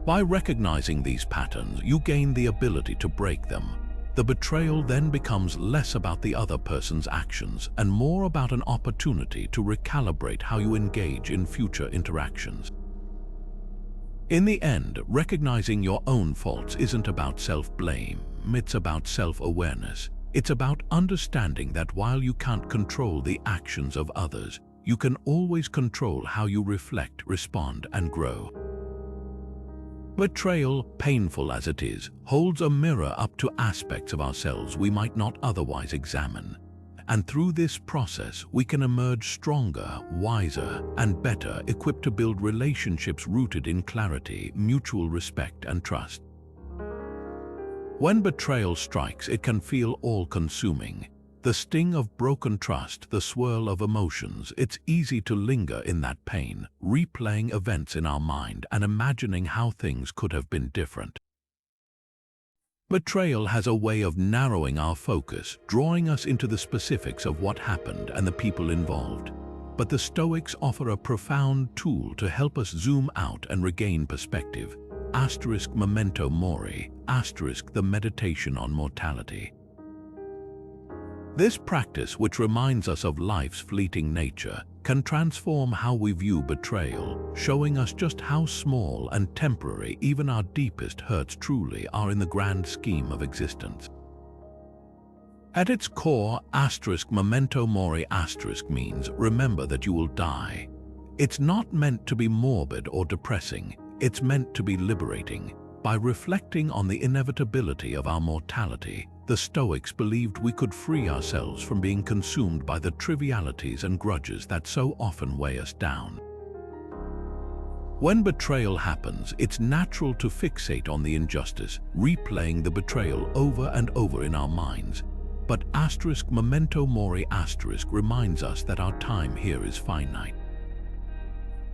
By recognizing these patterns, you gain the ability to break them. The betrayal then becomes less about the other person's actions and more about an opportunity to recalibrate how you engage in future interactions. In the end, recognizing your own faults isn't about self-blame, it's about self-awareness. It's about understanding that while you can't control the actions of others, you can always control how you reflect, respond, and grow. Betrayal, painful as it is, holds a mirror up to aspects of ourselves we might not otherwise examine. And through this process, we can emerge stronger, wiser, and better equipped to build relationships rooted in clarity, mutual respect, and trust. When betrayal strikes, it can feel all-consuming. The sting of broken trust, the swirl of emotions, it's easy to linger in that pain, replaying events in our mind and imagining how things could have been different. Betrayal has a way of narrowing our focus, drawing us into the specifics of what happened and the people involved. But the Stoics offer a profound tool to help us zoom out and regain perspective. Memento Mori, the meditation on mortality. This practice, which reminds us of life's fleeting nature, can transform how we view betrayal, showing us just how small and temporary even our deepest hurts truly are in the grand scheme of existence. At its core, Memento Mori means remember that you will die. It's not meant to be morbid or depressing, it's meant to be liberating. By reflecting on the inevitability of our mortality, the Stoics believed we could free ourselves from being consumed by the trivialities and grudges that so often weigh us down. When betrayal happens, it's natural to fixate on the injustice, replaying the betrayal over and over in our minds. But Memento Mori reminds us that our time here is finite.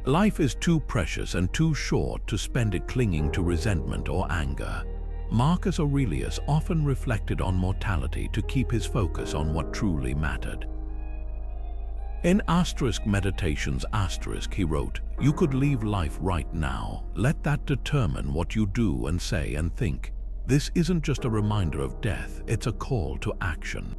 Life is too precious and too short to spend it clinging to resentment or anger. Marcus Aurelius often reflected on mortality to keep his focus on what truly mattered. In Meditations he wrote, "You could leave life right now. Let that determine what you do and say and think. This isn't just a reminder of death, it's a call to action."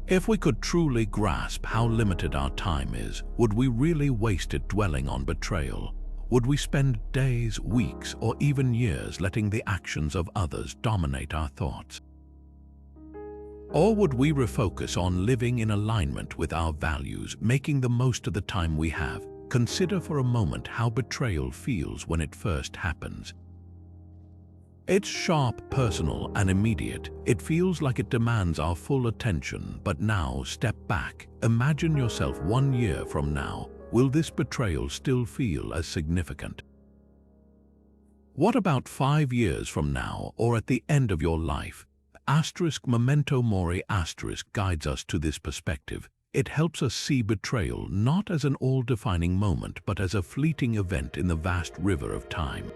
If we could truly grasp how limited our time is, would we really waste it dwelling on betrayal? Would we spend days, weeks, or even years letting the actions of others dominate our thoughts? Or would we refocus on living in alignment with our values, making the most of the time we have? Consider for a moment how betrayal feels when it first happens. It's sharp, personal, and immediate. It feels like it demands our full attention. But now, step back. Imagine yourself 1 year from now. Will this betrayal still feel as significant? What about 5 years from now, or at the end of your life? Memento Mori guides us to this perspective. It helps us see betrayal not as an all-defining moment, but as a fleeting event in the vast river of time.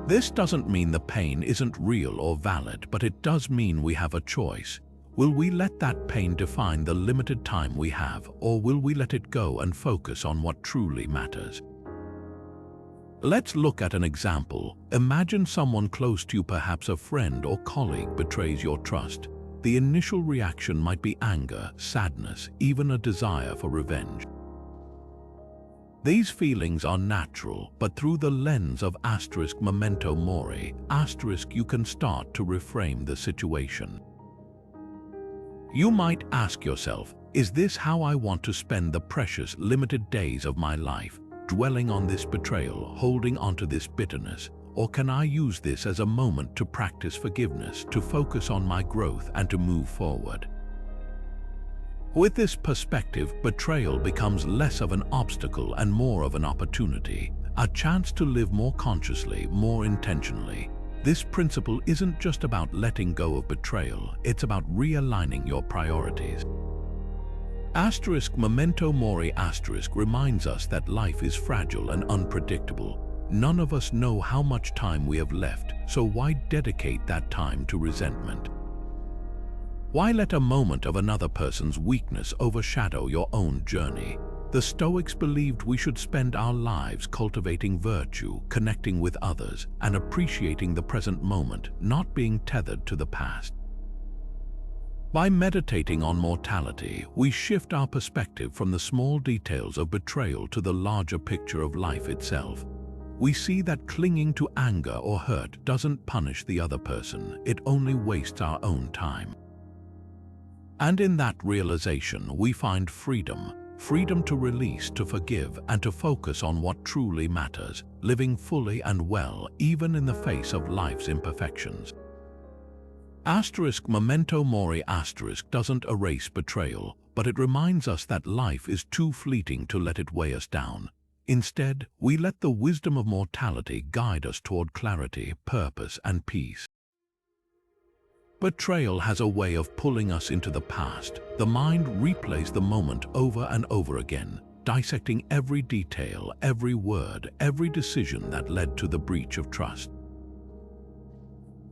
This doesn't mean the pain isn't real or valid, but it does mean we have a choice. Will we let that pain define the limited time we have, or will we let it go and focus on what truly matters? Let's look at an example. Imagine someone close to you, perhaps a friend or colleague, betrays your trust. The initial reaction might be anger, sadness, even a desire for revenge. These feelings are natural, but through the lens of Memento Mori, you can start to reframe the situation. You might ask yourself, is this how I want to spend the precious, limited days of my life, dwelling on this betrayal, holding onto this bitterness? Or can I use this as a moment to practice forgiveness, to focus on my growth, and to move forward? With this perspective, betrayal becomes less of an obstacle and more of an opportunity, a chance to live more consciously, more intentionally. This principle isn't just about letting go of betrayal, it's about realigning your priorities. Memento Mori reminds us that life is fragile and unpredictable. None of us know how much time we have left, so why dedicate that time to resentment? Why let a moment of another person's weakness overshadow your own journey? The Stoics believed we should spend our lives cultivating virtue, connecting with others, and appreciating the present moment, not being tethered to the past. By meditating on mortality, we shift our perspective from the small details of betrayal to the larger picture of life itself. We see that clinging to anger or hurt doesn't punish the other person, it only wastes our own time. And in that realization, we find freedom to release, to forgive, and to focus on what truly matters, living fully and well, even in the face of life's imperfections. Memento Mori doesn't erase betrayal, but it reminds us that life is too fleeting to let it weigh us down. Instead, we let the wisdom of mortality guide us toward clarity, purpose, and peace. Betrayal has a way of pulling us into the past. The mind replays the moment over and over again, dissecting every detail, every word, every decision that led to the breach of trust.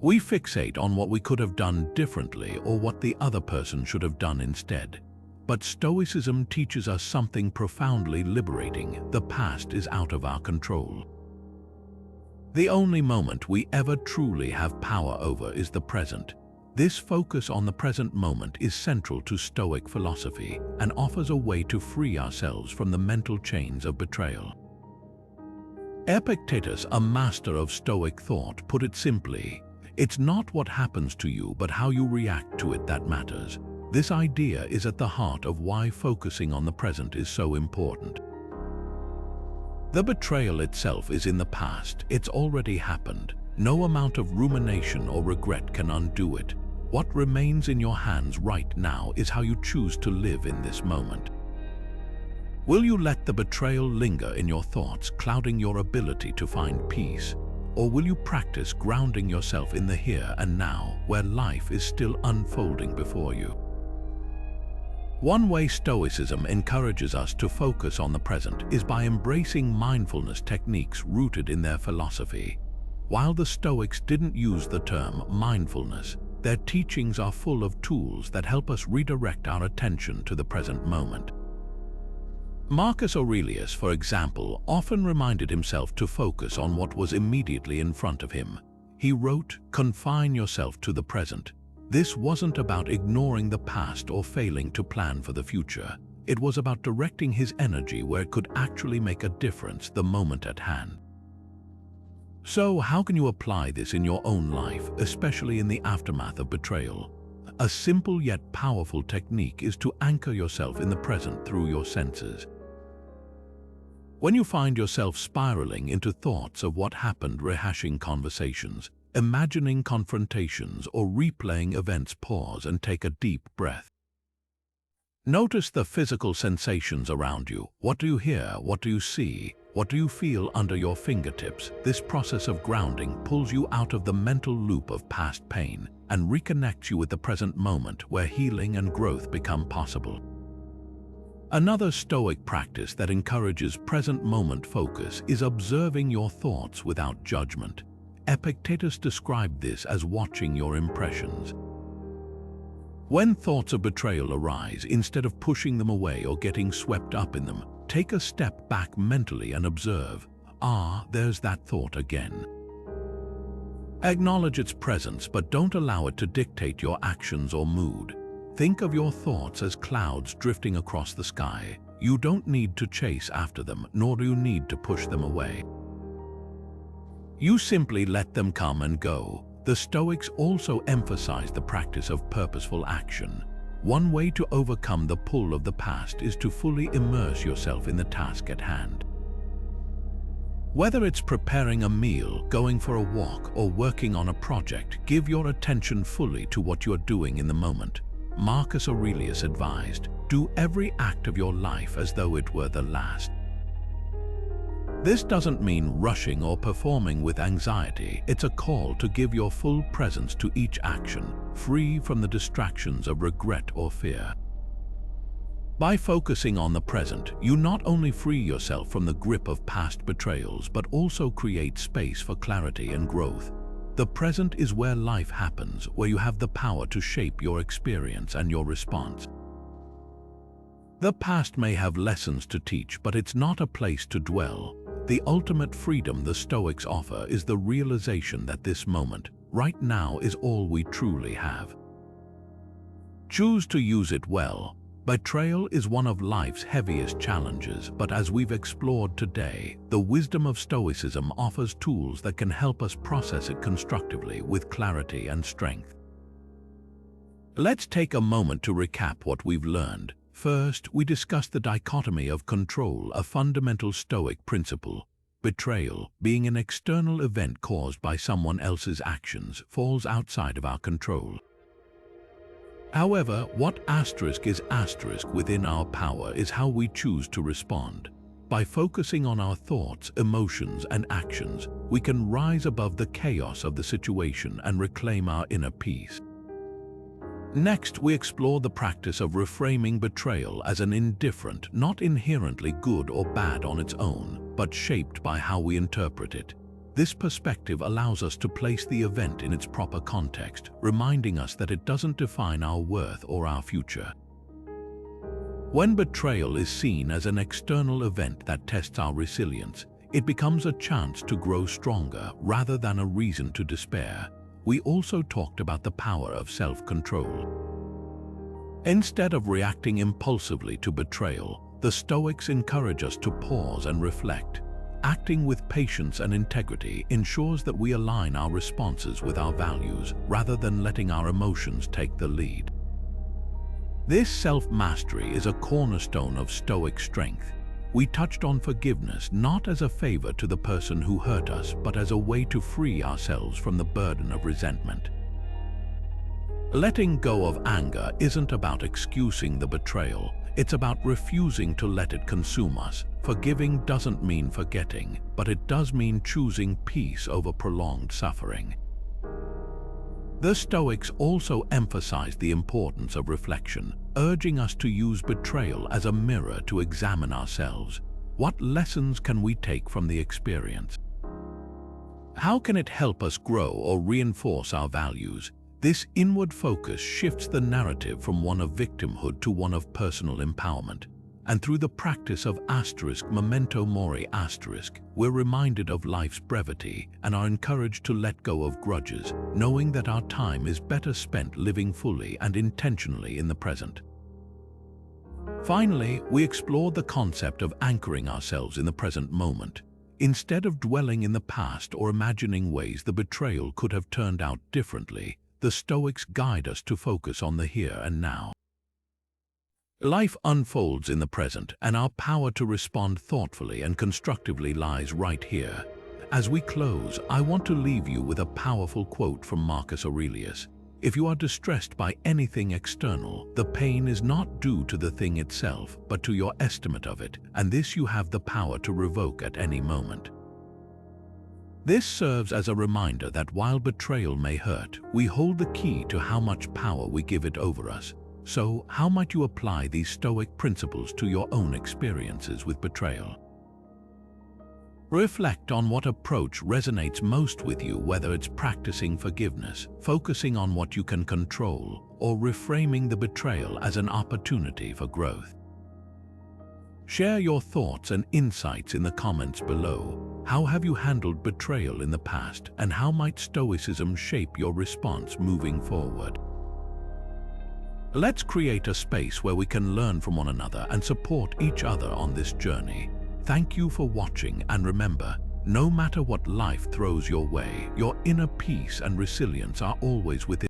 We fixate on what we could have done differently or what the other person should have done instead. But Stoicism teaches us something profoundly liberating. The past is out of our control. The only moment we ever truly have power over is the present. This focus on the present moment is central to Stoic philosophy and offers a way to free ourselves from the mental chains of betrayal. Epictetus, a master of Stoic thought, put it simply, "It's not what happens to you, but how you react to it that matters." This idea is at the heart of why focusing on the present is so important. The betrayal itself is in the past. It's already happened. No amount of rumination or regret can undo it. What remains in your hands right now is how you choose to live in this moment. Will you let the betrayal linger in your thoughts, clouding your ability to find peace? Or will you practice grounding yourself in the here and now, where life is still unfolding before you? One way Stoicism encourages us to focus on the present is by embracing mindfulness techniques rooted in their philosophy. While the Stoics didn't use the term mindfulness, their teachings are full of tools that help us redirect our attention to the present moment. Marcus Aurelius, for example, often reminded himself to focus on what was immediately in front of him. He wrote, "Confine yourself to the present. This wasn't about ignoring the past or failing to plan for the future. It was about directing his energy where it could actually make a difference the moment at hand. So, how can you apply this in your own life, especially in the aftermath of betrayal? A simple yet powerful technique is to anchor yourself in the present through your senses. When you find yourself spiraling into thoughts of what happened, rehashing conversations, imagining confrontations, or replaying events, pause and take a deep breath. Notice the physical sensations around you. What do you hear? What do you see? What do you feel under your fingertips? This process of grounding pulls you out of the mental loop of past pain and reconnects you with the present moment where healing and growth become possible. Another Stoic practice that encourages present moment focus is observing your thoughts without judgment. Epictetus described this as watching your impressions. When thoughts of betrayal arise, instead of pushing them away or getting swept up in them, take a step back mentally and observe, there's that thought again. Acknowledge its presence, but don't allow it to dictate your actions or mood. Think of your thoughts as clouds drifting across the sky. You don't need to chase after them, nor do you need to push them away. You simply let them come and go. The Stoics also emphasize the practice of purposeful action. One way to overcome the pull of the past is to fully immerse yourself in the task at hand. Whether it's preparing a meal, going for a walk, or working on a project, give your attention fully to what you're doing in the moment. Marcus Aurelius advised, do every act of your life as though it were the last. This doesn't mean rushing or performing with anxiety. It's a call to give your full presence to each action, free from the distractions of regret or fear. By focusing on the present, you not only free yourself from the grip of past betrayals, but also create space for clarity and growth. The present is where life happens, where you have the power to shape your experience and your response. The past may have lessons to teach, but it's not a place to dwell. The ultimate freedom the Stoics offer is the realization that this moment, right now, is all we truly have. Choose to use it well. Betrayal is one of life's heaviest challenges, but as we've explored today, the wisdom of Stoicism offers tools that can help us process it constructively with clarity and strength. Let's take a moment to recap what we've learned. First, we discussed the dichotomy of control, a fundamental Stoic principle. Betrayal, being an external event caused by someone else's actions, falls outside of our control. However, what is within our power is how we choose to respond. By focusing on our thoughts, emotions, and actions, we can rise above the chaos of the situation and reclaim our inner peace. Next, we explore the practice of reframing betrayal as an indifferent, not inherently good or bad on its own, but shaped by how we interpret it. This perspective allows us to place the event in its proper context, reminding us that it doesn't define our worth or our future. When betrayal is seen as an external event that tests our resilience, it becomes a chance to grow stronger rather than a reason to despair. We also talked about the power of self-control. Instead of reacting impulsively to betrayal, the Stoics encourage us to pause and reflect. Acting with patience and integrity ensures that we align our responses with our values rather than letting our emotions take the lead. This self-mastery is a cornerstone of Stoic strength. We touched on forgiveness not as a favor to the person who hurt us, but as a way to free ourselves from the burden of resentment. Letting go of anger isn't about excusing the betrayal. It's about refusing to let it consume us. Forgiving doesn't mean forgetting, but it does mean choosing peace over prolonged suffering. The Stoics also emphasized the importance of reflection, urging us to use betrayal as a mirror to examine ourselves. What lessons can we take from the experience? How can it help us grow or reinforce our values? This inward focus shifts the narrative from one of victimhood to one of personal empowerment. And through the practice of Memento Mori we're reminded of life's brevity and are encouraged to let go of grudges, knowing that our time is better spent living fully and intentionally in the present. Finally, we explored the concept of anchoring ourselves in the present moment. Instead of dwelling in the past or imagining ways the betrayal could have turned out differently, the Stoics guide us to focus on the here and now. Life unfolds in the present, and our power to respond thoughtfully and constructively lies right here. As we close, I want to leave you with a powerful quote from Marcus Aurelius. If you are distressed by anything external, the pain is not due to the thing itself, but to your estimate of it, and this you have the power to revoke at any moment. This serves as a reminder that while betrayal may hurt, we hold the key to how much power we give it over us. So, how might you apply these Stoic principles to your own experiences with betrayal? Reflect on what approach resonates most with you, whether it's practicing forgiveness, focusing on what you can control, or reframing the betrayal as an opportunity for growth. Share your thoughts and insights in the comments below. How have you handled betrayal in the past, and how might Stoicism shape your response moving forward? Let's create a space where we can learn from one another and support each other on this journey. Thank you for watching, and remember, no matter what life throws your way, your inner peace and resilience are always within.